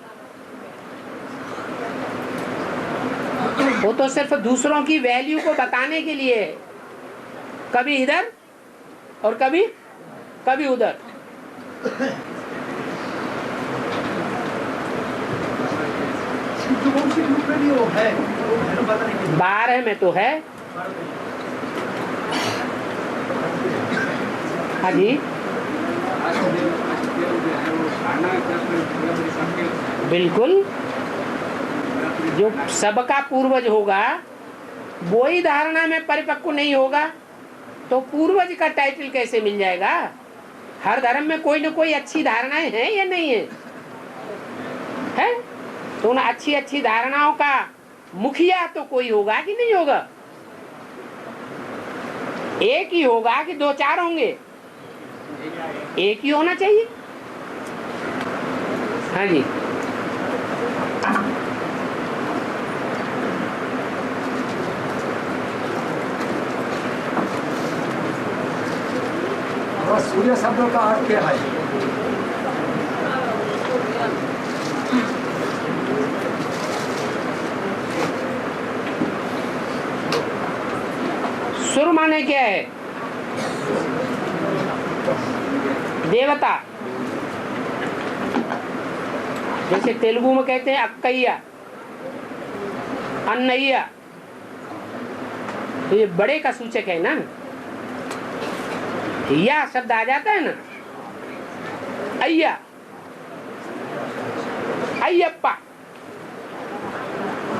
वो तो सिर्फ दूसरों की वैल्यू को बताने के लिए है, कभी इधर और कभी उधर। 12 में तो है। हाँ जी, बिल्कुल। जो सबका पूर्वज होगा वो ही धारणा में परिपक्व नहीं होगा तो पूर्वज का टाइटल कैसे मिल जाएगा? हर धर्म में कोई न कोई अच्छी धारणाएं हैं या नहीं है? तो उन अच्छी धारणाओं का मुखिया तो कोई होगा कि नहीं होगा? एक ही होगा कि 2-4 होंगे? एक ही होना चाहिए। हाँ जी, सूर्य शब्द का अर्थ क्या है? सुर माने क्या है? देवता। जैसे तेलुगु में कहते हैं अक्कैया, अन्नैया, तो ये बड़े का सूचक है ना। या शब्द आ जाता है ना, अय्या, अय्यप्पा,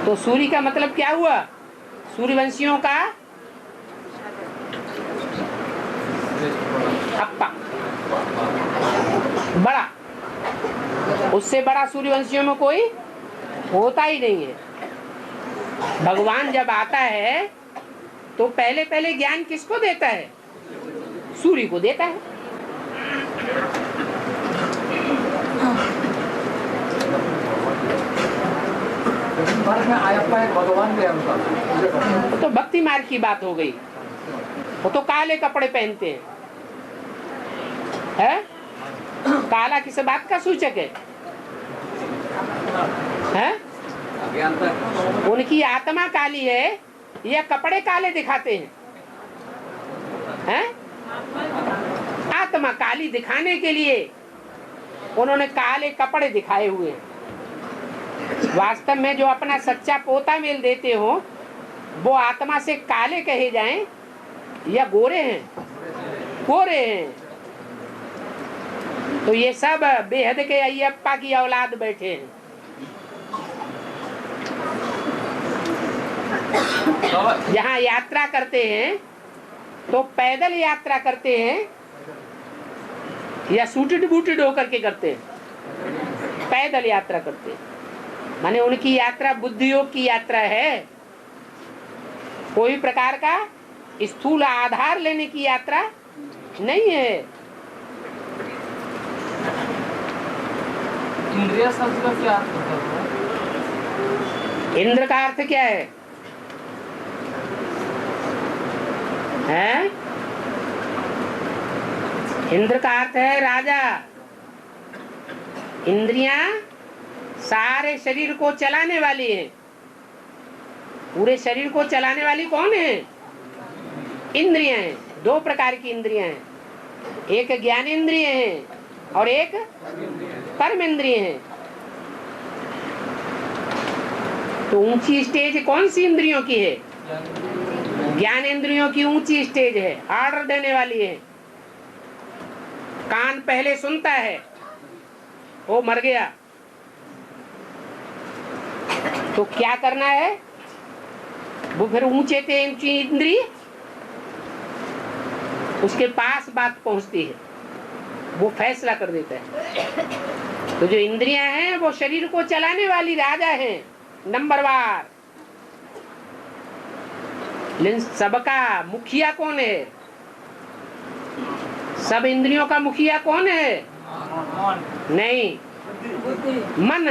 तो सूर्य का मतलब क्या हुआ? सूर्यवंशियों का अप्पा, बड़ा। उससे बड़ा सूर्यवंशियों में कोई होता ही नहीं है। भगवान जब आता है तो पहले ज्ञान किसको देता है? सूर्य को देता है। में आयप्पा एक भगवान भी है उनका। वो तो भक्ति मार्ग की बात हो गई। वो तो काले कपड़े पहनते हैं। काला किस बात का सूचक है? उनकी आत्मा काली है या कपड़े काले दिखाते हैं? आत्मा काली दिखाने के लिए उन्होंने काले कपड़े दिखाए हुए हैं। वास्तव में जो अपना सच्चा पोता मेल देते हो वो आत्मा से काले कहे जाएं या गोरे हैं? गोरे हैं। तो ये सब बेहद के अय्यप्पा की औलाद बैठे हैं। जहाँ यात्रा करते हैं तो पैदल यात्रा करते हैं या सूटेड बूटेड होकर के करते हैं? पैदल यात्रा करते हैं। माने उनकी यात्रा बुद्धि योग की यात्रा है, कोई प्रकार का स्थूल आधार लेने की यात्रा नहीं है। इंद्रिय शब्द का क्या अर्थ होता है? इंद्र का अर्थ क्या है? इंद्र का अर्थ है राजा। इंद्रियां सारे शरीर को चलाने वाली हैं। पूरे शरीर को चलाने वाली कौन है? इंद्रियां हैं। 2 प्रकार की इंद्रियां हैं, एक ज्ञान इंद्रिय है और एक कर्म इंद्रिय है। तो ऊंची स्टेज कौन सी इंद्रियों की है? ज्ञान इंद्रियों की ऊंची स्टेज है, ऑर्डर देने वाली है। कान पहले सुनता है, वो मर गया। तो क्या करना है? वो फिर ऊंचे थे ऊंची इंद्रिय, उसके पास बात पहुंचती है, वो फैसला कर देता है। तो जो इंद्रियां हैं वो शरीर को चलाने वाली राजा हैं, नंबरवार। लेकिन सबका मुखिया कौन है? सब इंद्रियों का मुखिया कौन है? नहीं, मन।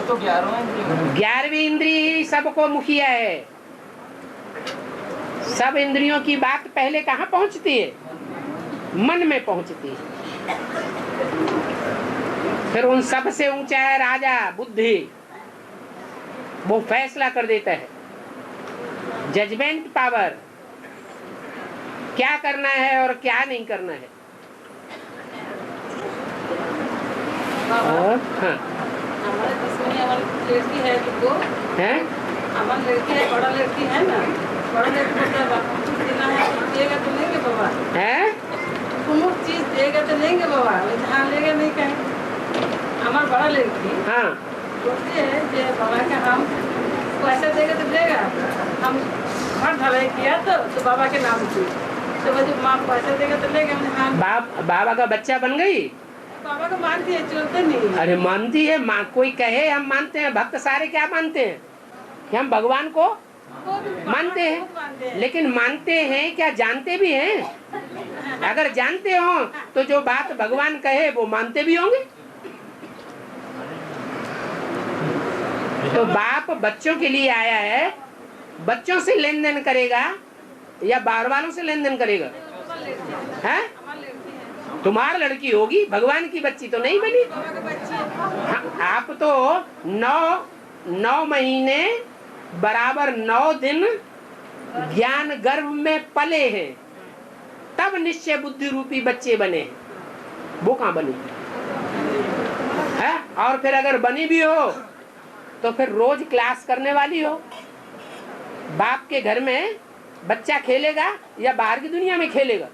तो 11वीं इंद्रिय ही सबको मुखिया है। सब इंद्रियों की बात पहले कहाँ पहुंचती है? मन में पहुंचती है। फिर उन सब से ऊंचा है राजा बुद्धि, वो फैसला कर देता है। जजमेंट पावर, क्या करना है और क्या नहीं करना है। और हाँ, लड़की है जो हैं? हमारी लड़की है, बड़ा लड़की है ना, बड़ा लड़की कुछ देना है तो देगा तो लेंगे बाबा, हैं? तुम चीज देगा तो लेंगे बाबा, जहाँ लेगा नहीं कहें। हमारा बड़ा लड़की हाँ, बोलते हैं कि बाबा का हम पैसा देगा तो देगा, हम घर ढलाई किया तो बाबा के नाम से तो मुझे माँ पैसा देगा तो लेगा। हाँ, बाबा का बच्चा बन गई। बाबा को मानती है, चलते नहीं। अरे मानती है, माँ कोई कहे हम मानते हैं। भक्त सारे क्या मानते हैं? कि हम भगवान को मानते हैं, लेकिन मानते हैं क्या जानते भी हैं? अगर जानते हो तो जो बात भगवान कहे वो मानते भी होंगे। तो बाप बच्चों के लिए आया है, बच्चों से लेन देन करेगा या बाहर वालों से लेन देन करेगा? है? तुम्हारी लड़की होगी, भगवान की बच्ची तो नहीं बनी। हाँ, आप तो 9 महीने बराबर 9 दिन ज्ञान गर्भ में पले हैं, तब निश्चय बुद्धि रूपी बच्चे बने। वो कहाँ बनी है? और फिर अगर बनी भी हो तो फिर रोज क्लास करने वाली हो। बाप के घर में बच्चा खेलेगा या बाहर की दुनिया में खेलेगा?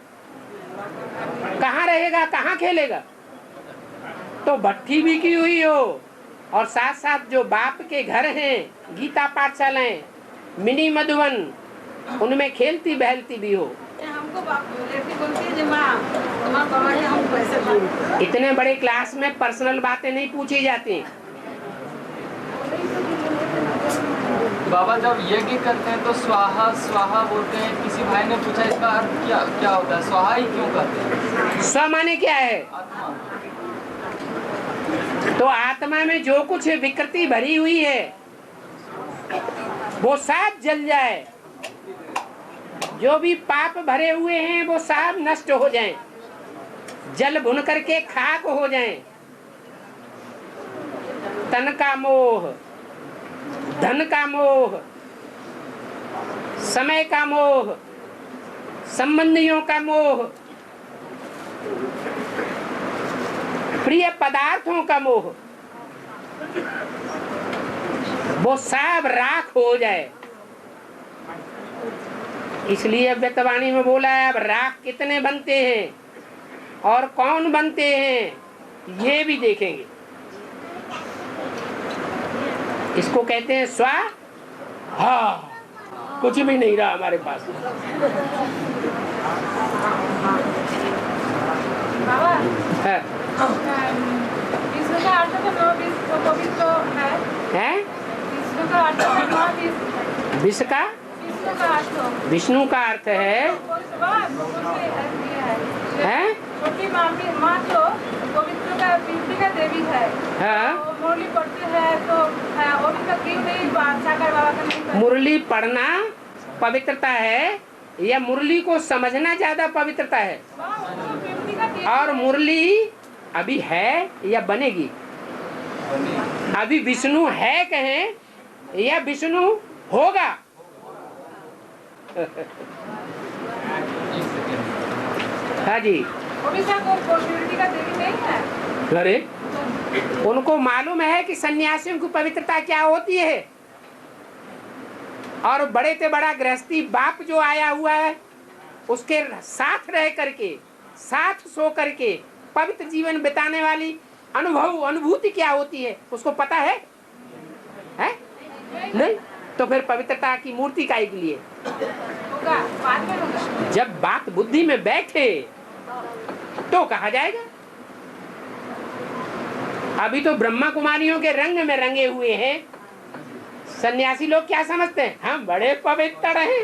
कहाँ रहेगा, कहाँ खेलेगा? तो भट्ठी भी की हुई हो और साथ साथ जो बाप के घर हैं, गीता पाठशालाएं, मिनी मधुबन, उनमें खेलती बहलती भी हो। हमको लड़की बोलती है माँ तुम्हारे बाबा के हम पैसे देंगे। इतने बड़े क्लास में पर्सनल बातें नहीं पूछी जाती। बाबा जब यज्ञ करते हैं तो स्वाहा स्वाहा बोलते हैं। किसी भाई ने पूछा इसका अर्थ क्या होता है? स्वाहा ही क्यों करते हैं? स्व माने क्या है? आत्मा। तो आत्मा में जो कुछ विकृति भरी हुई है वो सब जल जाए, जो भी पाप भरे हुए हैं वो सब नष्ट हो जाएं, जल भुन करके खाक हो जाएं। तन का मोह, धन का मोह, समय का मोह, संबंधियों का मोह, प्रिय पदार्थों का मोह, वो सब राख हो जाए। इसलिए अव्यक्तवाणी में बोला है, अब राख कितने बनते हैं और कौन बनते हैं ये भी देखेंगे। इसको कहते हैं स्वा। हाँ, कुछ भी नहीं रहा हमारे पास। बाबा है? विष्णु का अर्थ तो विश्व पवित्र है। विष्णु का अर्थ विश्व का विष्णु का अर्थ विष्णु का अर्थ है छोटी माँ तो पवित्र का विष्णु का देवी है। हाँ? तो मुरली पढ़ते हैं तो वो भी तो क्यों नहीं सागर बाबा का नहीं? मुरली पढ़ना पवित्रता है या मुरली को समझना ज्यादा पवित्रता है? और मुरली अभी है या बनेगी? अभी विष्णु है कहें या विष्णु होगा? हाँ जी। का देवी नहीं है। अरे उनको मालूम है कि सन्यासियों की पवित्रता क्या होती है। और बड़े से बड़ा गृहस्थी बाप जो आया हुआ है उसके साथ रह करके, साथ सो करके पवित्र जीवन बिताने वाली अनुभूति क्या होती है उसको पता है? नहीं, तो फिर पवित्रता की मूर्ति काहे के लिए? जब बात बुद्धि में बैठे तो कहा जाएगा। अभी तो ब्रह्मा कुमारियों के रंग में रंगे हुए हैं। सन्यासी लोग क्या समझते हैं? हम बड़े पवित्र हैं।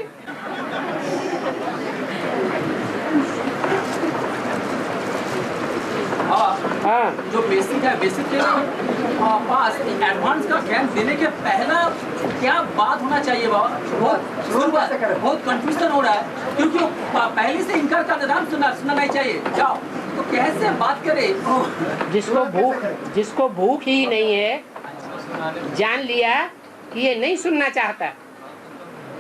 हाँ, जो बेसिक है, बेसिक के पास एडवांस का ज्ञान देने के पहला क्या बात होना चाहिए बाबा? बहुत कंफ्यूजन हो रहा है, क्योंकि वो पहले से इनकार का निदान सुनना नहीं चाहिए। जाओ तो कैसे बात करे? जिसको भूख ही नहीं है, जान लिया कि ये नहीं सुनना चाहता,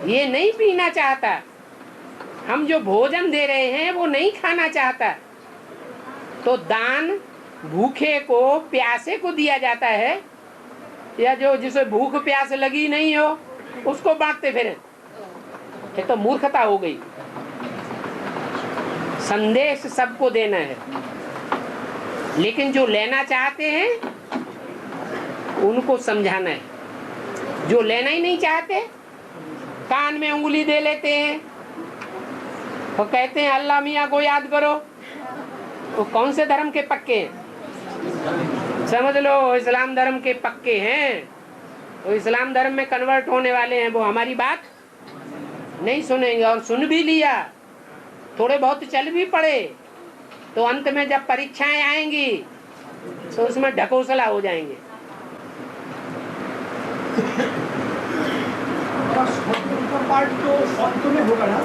ये नहीं पीना चाहता, हम जो भोजन दे रहे हैं वो नहीं खाना चाहता, तो दान भूखे को प्यासे को दिया जाता है, या जो जिसे भूख प्यास लगी नहीं हो उसको बांटते फिर? ये तो मूर्खता हो गई। संदेश सबको देना है, लेकिन जो लेना चाहते हैं उनको समझाना है। जो लेना ही नहीं चाहते कान में उंगली दे लेते हैं, वो कहते हैं अल्लाह मियाँ को याद करो। वो कौन से धर्म के पक्के हैं? समझ लो इस्लाम धर्म के पक्के हैं। तो इस्लाम धर्म में कन्वर्ट होने वाले हैं, वो हमारी बात नहीं सुनेंगे। और सुन भी लिया, थोड़े बहुत चल भी पड़े, तो अंत में जब परीक्षाएं आएंगी तो उसमें ढकोसला हो जाएंगे। पार्ट तो अंत में होगा ना?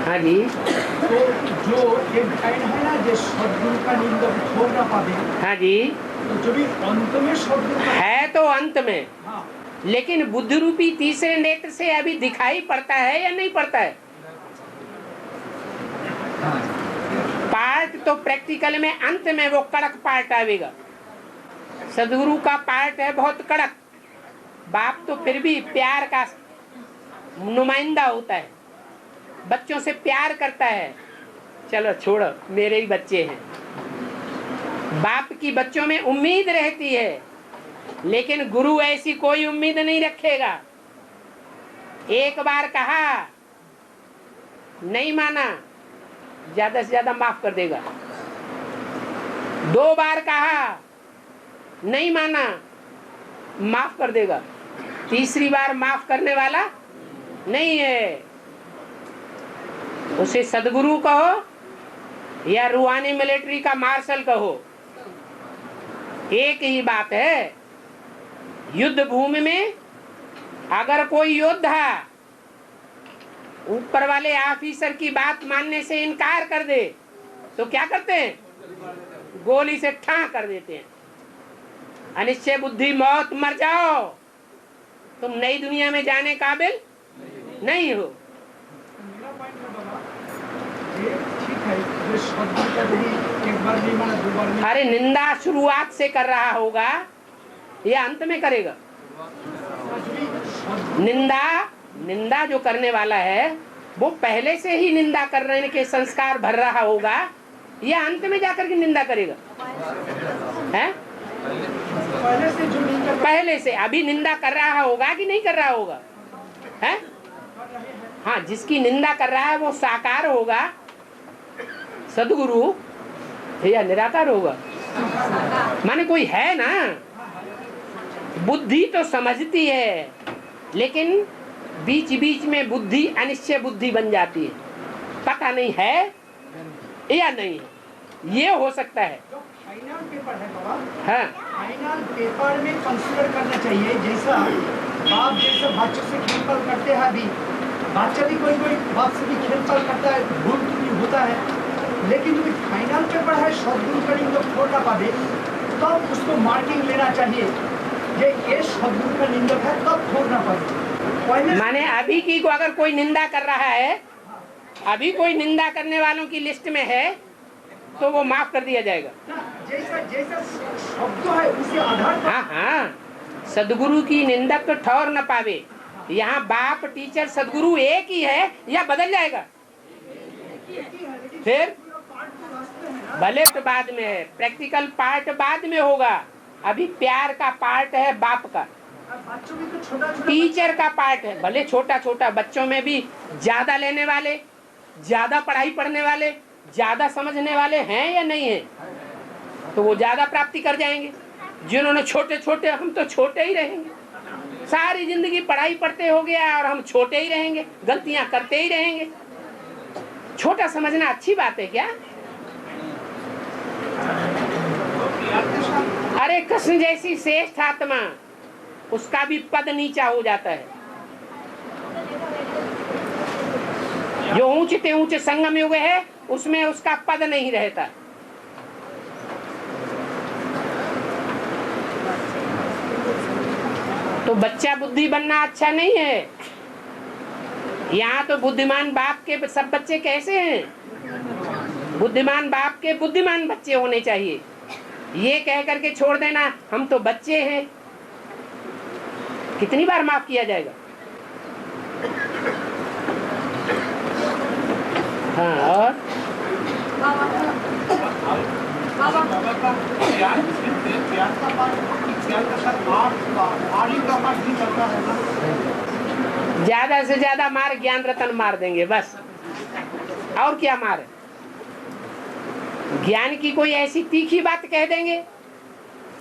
हाँ जी। तो जो एक लाइन है ना, जो सद्गुरु का निंदा छोड़ ना पावे। हाँ जी। तो जो भी अंत में सद्गुरु है तो अंत में, हाँ। लेकिन बुद्ध रूपी तीसरे नेत्र से अभी दिखाई पड़ता है या नहीं पड़ता है? पार्ट तो प्रैक्टिकल में अंत में वो कड़क पार्ट आवेगा। सदगुरु का पार्ट है बहुत कड़क। बाप तो फिर भी प्यार का नुमाइंदा होता है, बच्चों से प्यार करता है। चलो छोड़ो, मेरे ही बच्चे हैं। बाप की बच्चों में उम्मीद रहती है, लेकिन गुरु ऐसी कोई उम्मीद नहीं रखेगा। एक बार कहा, नहीं माना, ज्यादा से ज्यादा माफ कर देगा। 2 बार कहा, नहीं माना, माफ कर देगा। तीसरी बार माफ करने वाला नहीं है। उसे सदगुरु कहो या रूहानी मिलिट्री का मार्शल कहो, एक ही बात है। युद्ध भूमि में अगर कोई योद्धा ऊपर वाले ऑफिसर की बात मानने से इनकार कर दे तो क्या करते हैं? गोली से ठां कर देते हैं। अनिश्चय बुद्धि मौत, मर जाओ, तुम नई दुनिया में जाने काबिल नहीं हो। मेरा पॉइंट है बाबा, ये ठीक है, जो सद्गुरु का यदि एक बार नहीं माना, 2 बार नहीं। अरे निंदा शुरुआत से कर रहा होगा या अंत में करेगा? निंदा जो करने वाला है वो पहले से ही निंदा करने के संस्कार भर रहा होगा या अंत में जाकर के निंदा करेगा? हैं? पहले से अभी निंदा कर रहा होगा कि नहीं कर रहा होगा? हैं? हाँ, जिसकी निंदा कर रहा है वो साकार होगा, सदगुरु, या निराकार होगा? माने कोई है ना। बुद्धि तो समझती है, लेकिन बीच बीच में बुद्धि अनिश्चय बुद्धि बन जाती है। पता नहीं है या नहीं है, ये हो सकता है। जो फाइनल पेपर है बाबा, हाँ, फाइनल पेपर में कंसीडर करना चाहिए। जैसा बाप जैसे बच्चों से खेलपाल करते हैं, अभी बच्चा भी कोई बाप से भी खेलपाल करता है, भूल त्रुटि होता है, लेकिन जो फाइनल पेपर है सद्गुरु का निंदा छोड़ ना पावे, तब उसको मार्किंग लेना चाहिए। ये सद्गुरु का निंदक है, तब छोड़ ना पावे। माने अभी की को अगर कोई निंदा कर रहा है, अभी कोई निंदा करने वालों की लिस्ट में है, तो वो माफ कर दिया जाएगा। जैसा शब्द है उसी आधार पर। हाँ, सदगुरु की निंदा तो ठौर न पावे। यहाँ बाप टीचर सदगुरु एक ही है या बदल जाएगा? फिर भले तो बाद में है, प्रैक्टिकल पार्ट बाद में होगा। अभी प्यार का पार्ट है बाप का, बच्चों भी तो छोटा छोटा टीचर का पार्ट है। भले छोटा छोटा बच्चों में भी ज्यादा लेने वाले, ज्यादा पढ़ाई पढ़ने वाले, ज्यादा समझने वाले हैं या नहीं है, तो वो ज्यादा प्राप्ति कर जाएंगे। जिन्होंने छोटे छोटे, हम तो छोटे ही रहेंगे, सारी जिंदगी पढ़ाई पढ़ते हो गया और हम छोटे ही रहेंगे, गलतियां करते ही रहेंगे। छोटा समझना अच्छी बात है क्या? अरे कृष्ण जैसी श्रेष्ठ आत्मा, उसका भी पद नीचा हो जाता है। जो ऊंचे ऊंचे संगम युग है उसमें उसका पद नहीं रहता। तो बच्चा बुद्धि बनना अच्छा नहीं है। यहाँ तो बुद्धिमान बाप के सब बच्चे कैसे हैं? बुद्धिमान बाप के बुद्धिमान बच्चे होने चाहिए। ये कह करके छोड़ देना हम तो बच्चे हैं, कितनी बार माफ किया जाएगा? हाँ, और ज्यादा से ज्यादा मार ज्ञान रतन मार देंगे बस, और क्या मार? ज्ञान की कोई ऐसी तीखी बात कह देंगे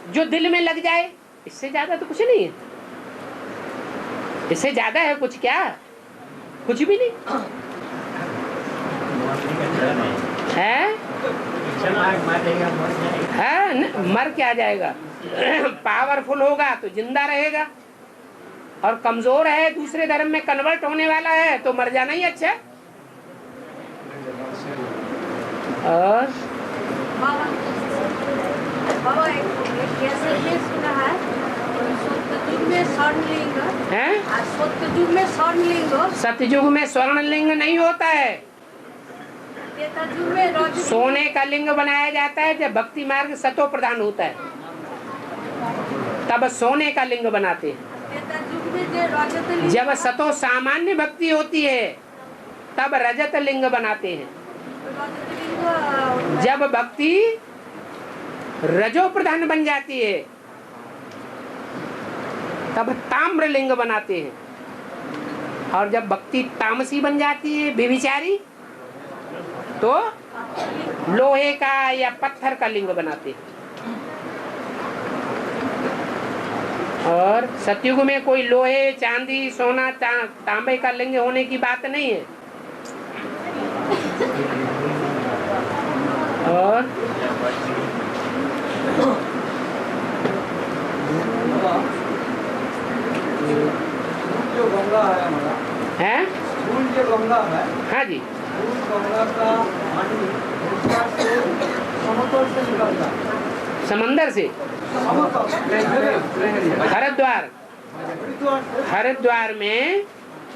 जो दिल में लग जाए, इससे ज्यादा तो कुछ नहीं है। इससे ज्यादा है कुछ क्या? कुछ भी नहीं है। मर क्या जाएगा? पावरफुल होगा तो जिंदा रहेगा, और कमजोर है, दूसरे धर्म में कन्वर्ट होने वाला है, तो मर जाना ही अच्छा। और बाबा एक कैसे ये सुना है, सत्ययुग में स्वर्णलिंग है, सत्ययुग में स्वर्णलिंग, सतयुग में स्वर्णलिंग नहीं होता है। सोने का लिंग बनाया जाता है जब भक्ति मार्ग सतो प्रधान होता है, तब सोने का लिंग बनाते हैं। जब सतो सामान्य भक्ति होती है तब रजत लिंग बनाते हैं। जब भक्ति रजो प्रधान बन जाती है तब ताम्र लिंग बनाते हैं। और जब भक्ति तामसी बन जाती है, व्यभिचारी, तो लोहे का या पत्थर का लिंग बनाते हैं। और सतयुग में कोई लोहे, चांदी, सोना, तांबे का लिंग होने की बात नहीं है। और जो गंगा है हमारा है, जो गंगा है, हाँ जी, गंगा का पानी समतल से निकलता है, समंदर से। हरिद्वार, हरिद्वार में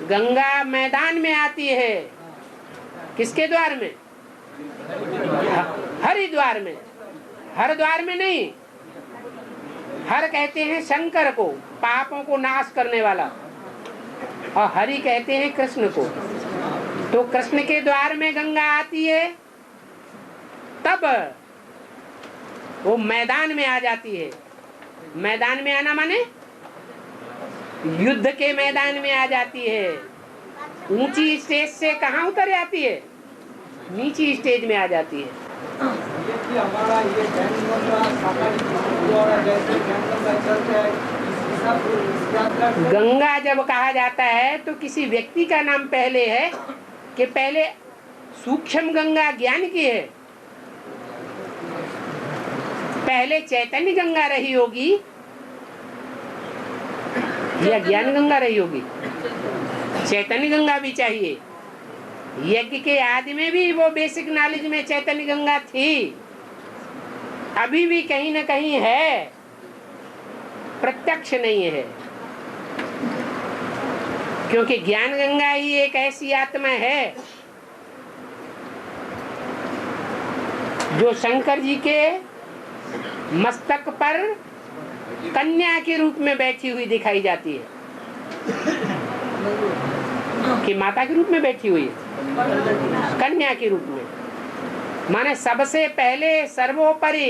गंगा मैदान में आती है। किसके द्वार में? हरिद्वार में, हरिद्वार में नहीं। हर कहते हैं शंकर को, पापों को नाश करने वाला, और हरि कहते हैं कृष्ण को। तो कृष्ण के द्वार में गंगा आती है, तब वो मैदान में आ जाती है। मैदान में आना माने युद्ध के मैदान में आ जाती है। ऊंची स्टेज से कहाँ उतर जाती है? नीची स्टेज में आ जाती है। हमारा ये गंगा जब कहा जाता है तो किसी व्यक्ति का नाम पहले है कि पहले सूक्ष्म गंगा ज्ञान की है, पहले चैतन्य गंगा रही होगी या ज्ञान गंगा रही होगी? चैतन्य गंगा भी चाहिए। यज्ञ के आदि में भी वो बेसिक नॉलेज में चैतन्य गंगा थी, अभी भी कहीं न कहीं है, प्रत्यक्ष नहीं है। क्योंकि ज्ञान गंगा ही एक ऐसी आत्मा है जो शंकर जी के मस्तक पर कन्या के रूप में बैठी हुई दिखाई जाती है, कि माता के रूप में बैठी हुई है, कन्या के रूप में। माने सबसे पहले सर्वोपरि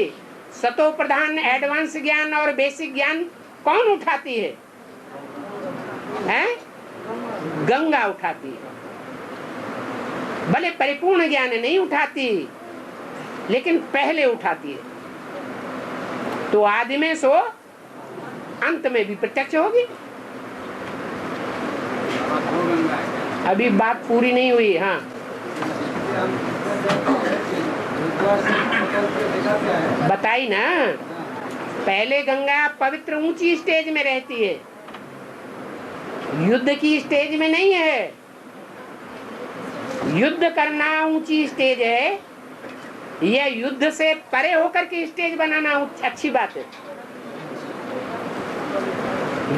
सतो प्रधान एडवांस ज्ञान और बेसिक ज्ञान कौन उठाती है? गंगा उठाती है। भले परिपूर्ण ज्ञान नहीं उठाती, लेकिन पहले उठाती है। तो आदि में सो अंत में भी प्रत्यक्ष होगी। अभी बात पूरी नहीं हुई। हाँ, बताई ना। पहले गंगा पवित्र ऊंची स्टेज में रहती है, युद्ध की स्टेज में नहीं है। युद्ध करना ऊंची स्टेज है, यह युद्ध से परे होकर के स्टेज बनाना अच्छी बात है।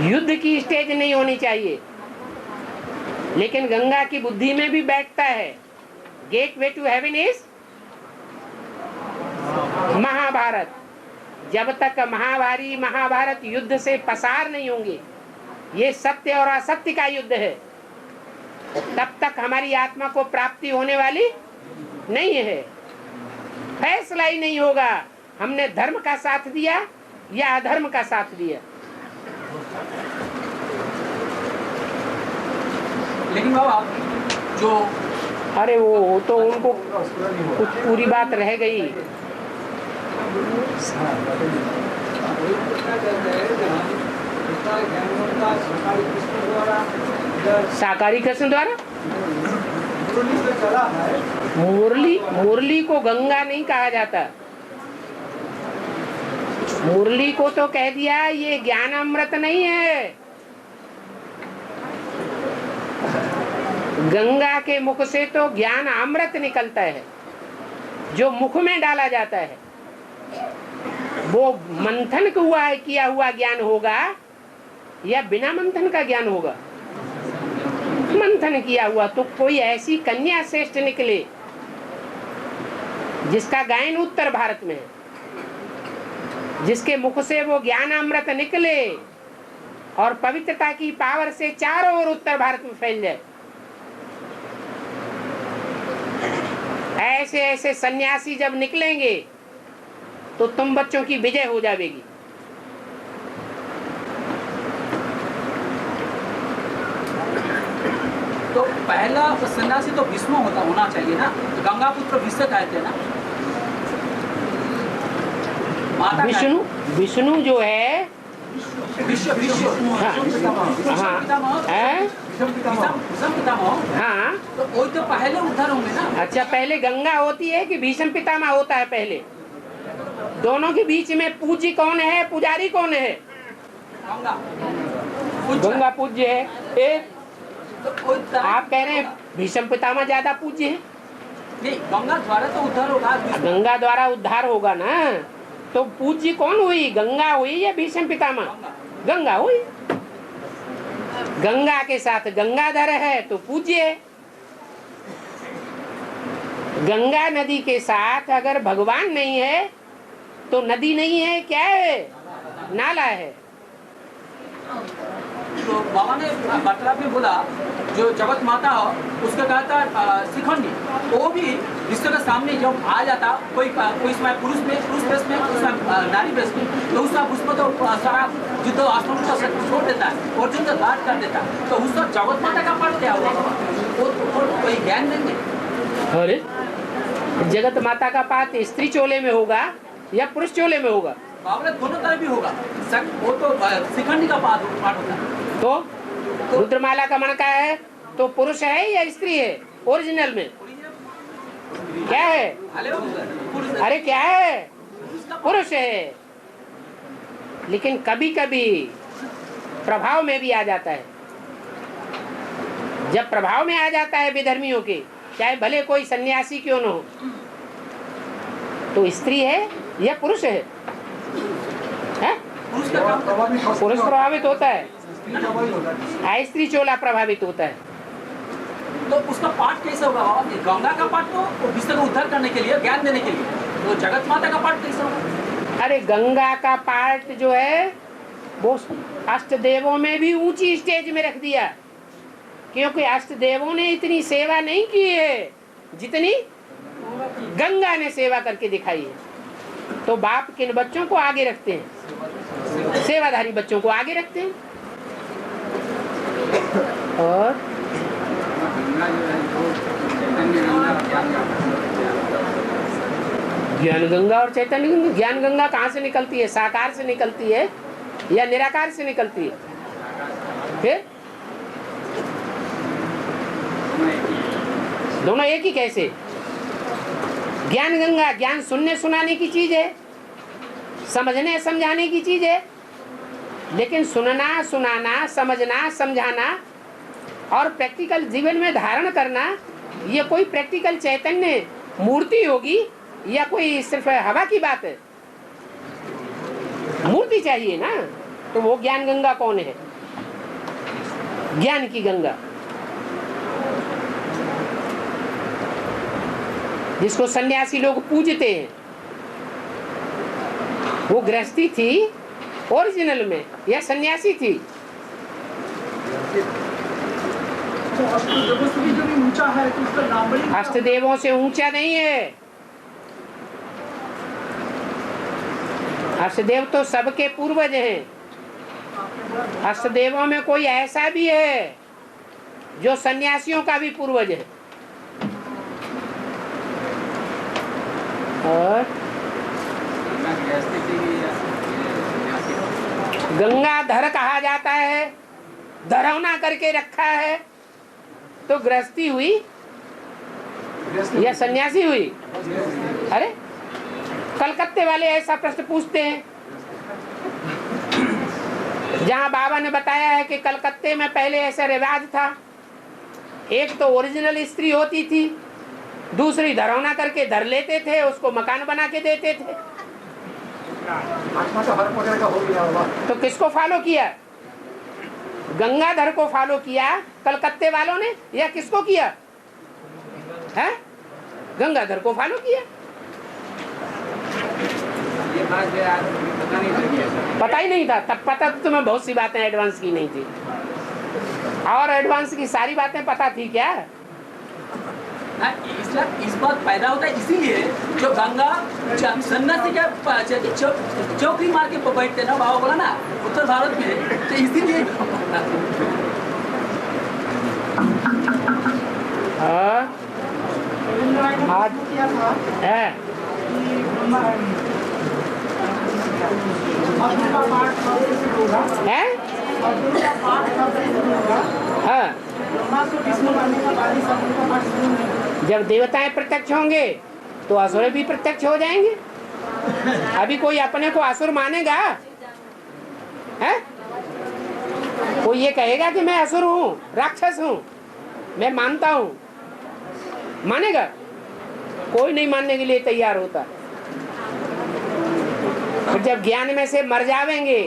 युद्ध की स्टेज नहीं होनी चाहिए। लेकिन गंगा की बुद्धि में भी बैठता है। Get way to heaven is Mahabharat. जब तक महाभारत युद्ध से पसार नहीं होंगे, ये सत्य और असत्य का युद्ध है, तब तक हमारी आत्मा को प्राप्ति होने वाली नहीं है। फैसला ही नहीं होगा हमने धर्म का साथ दिया या अधर्म का साथ दिया। लेकिन बाबा जो अरे वो तो उनको कुछ पूरी बात रह गई। साकारी कृष्ण द्वारा मुरली को गंगा नहीं कहा जाता। मुरली को तो कह दिया ये ज्ञान अमृत नहीं है। गंगा के मुख से तो ज्ञान अमृत निकलता है, जो मुख में डाला जाता है। वो मंथन किया हुआ ज्ञान होगा या बिना मंथन का ज्ञान होगा? मंथन किया हुआ। तो कोई ऐसी कन्या श्रेष्ठ निकले जिसका गायन उत्तर भारत में है, जिसके मुख से वो ज्ञान अमृत निकले और पवित्रता की पावर से चारों ओर उत्तर भारत में फैल जाए। ऐसे ऐसे सन्यासी जब निकलेंगे तो तुम बच्चों की विजय हो जाएगी। तो पहला सन्यासी तो भीष्म होना चाहिए ना। गंगा पुत्र भीष्म कहते हैं ना। विष्णु जो है हाँ, तो वो तो पहले उद्धार होंगे ना। अच्छा, पहले गंगा होती है कि भीष्म पितामह होता है? पहले दोनों के बीच में पूज्य कौन है, पुजारी कौन है? गंगा पूज्य है। तो आप कह रहे हैं भीष्म पितामह ज्यादा पूज्य है? नहीं, गंगा द्वारा तो उद्धार होगा। गंगा द्वारा उद्धार होगा ना। तो पूज्य कौन हुई, गंगा हुई या भीष्म पितामह? गंगा हुई। गंगा के साथ गंगाधर है तो पूज्य है। गंगा नदी के साथ अगर भगवान नहीं है तो नदी नहीं है, क्या है? नाला है। तो बाबा ने बतला में बोला जो जगत माता हो उसका कहा था शिखंडी, वो भी विश्व के सामने जब आ जाता कोई इसमें पुरुष वेश में उसमें नारी वेश में, तो उसका उसको तो सारा युद्ध आश्रम छोड़ देता है और युद्ध घाट कर देता है। तो उसका जगत माता का पाठ क्या हुआ? वो कोई ज्ञान नहीं है। अरे जगत माता का पाठ स्त्री चोले में होगा या पुरुष चोले में होगा? बाबा दोनों तरह भी होगा। वो तो शिखंडी का पाठ होता है। तो रुद्रमाला का मन का है तो पुरुष है या स्त्री है? ओरिजिनल में क्या है? अरे क्या है? पुरुष है। लेकिन कभी कभी प्रभाव में भी आ जाता है। जब प्रभाव में आ जाता है विधर्मियों के, चाहे भले कोई सन्यासी क्यों न हो, तो स्त्री है या पुरुष है? पुरुष प्रभावित होता है, स्त्री चोला प्रभावित होता है। तो उसका पाठ कैसे होगा? गंगा का पाठ तो विश्व को उद्धार करने के लिए, ज्ञान देने के लिए, तो जगत माता का पाठ कैसे होगा? अरे गंगा का पाठ जो है वो अष्ट देवों में भी ऊंची स्टेज में रख दिया, क्योंकि अष्ट देवों ने इतनी सेवा नहीं की है जितनी गंगा ने सेवा करके दिखाई है। तो बाप किन बच्चों को आगे रखते हैं? सेवाधारी बच्चों को आगे रखते हैं। और ज्ञान गंगा और चैतन्य गंगा। ज्ञान गंगा कहाँ से निकलती है? साकार से निकलती है या निराकार से निकलती है? फिर दोनों एक ही कैसे? ज्ञान गंगा ज्ञान सुनने सुनाने की चीज है, समझने समझाने की चीज है, लेकिन सुनना सुनाना समझना समझाना और प्रैक्टिकल जीवन में धारण करना, ये कोई प्रैक्टिकल चैतन्य मूर्ति होगी या कोई सिर्फ हवा की बात है? मूर्ति चाहिए ना। तो वो ज्ञान गंगा कौन है? ज्ञान की गंगा, जिसको सन्यासी लोग पूजते हैं। वो गृहस्थी थी ओरिजिनल में या सन्यासी थी? तो अष्टदेवों से भी जो भी ऊंचा है तो उसका नाम ही अष्टदेवों से ऊंचा नहीं है। अष्टदेव तो सबके पूर्वज हैं। अष्टदेवों में कोई ऐसा भी है जो सन्यासियों का भी पूर्वज है। और गंगाधर कहा जाता है, धरौना करके रखा है, तो गृहस्थी हुई या सन्यासी हुई? अरे कलकत्ते वाले ऐसा प्रश्न पूछते हैं, जहाँ बाबा ने बताया है कि कलकत्ते में पहले ऐसा रिवाज था, एक तो ओरिजिनल स्त्री होती थी, दूसरी धरौना करके धर लेते थे, उसको मकान बना के देते थे। तो किसको फॉलो किया? गंगाधर को फॉलो किया कलकत्ते वालों ने या किसको किया है? गंगाधर को फॉलो किया। ये बात पता ही नहीं था तब। पता तो तुम्हें बहुत सी बातें एडवांस की नहीं थी, और एडवांस की सारी बातें पता थी क्या? इस बात पैदा होता है इसीलिए जो गंगा सन्यासी क्या चौकरी मार के बैठते ना, बाबा बोला ना उत्तर भारत में, तो इसीलिए जब देवताएं प्रत्यक्ष होंगे तो असुर भी प्रत्यक्ष हो जाएंगे। अभी कोई अपने को असुर मानेगा? है? कोई ये कहेगा कि मैं असुर हूँ, राक्षस हूँ, मैं मानता हूँ? मानेगा? कोई नहीं मानने के लिए तैयार होता। तो जब ज्ञान में से मर जावेंगे,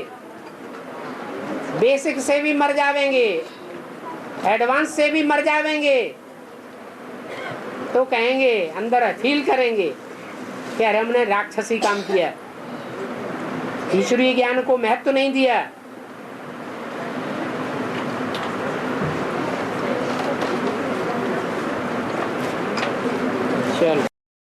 बेसिक से भी मर जावेंगे, एडवांस से भी मर जावेंगे, तो कहेंगे, अंदर फील करेंगे कि अरे हमने राक्षसी काम किया, ईश्वरीय ज्ञान को महत्व नहीं दिया। चलो।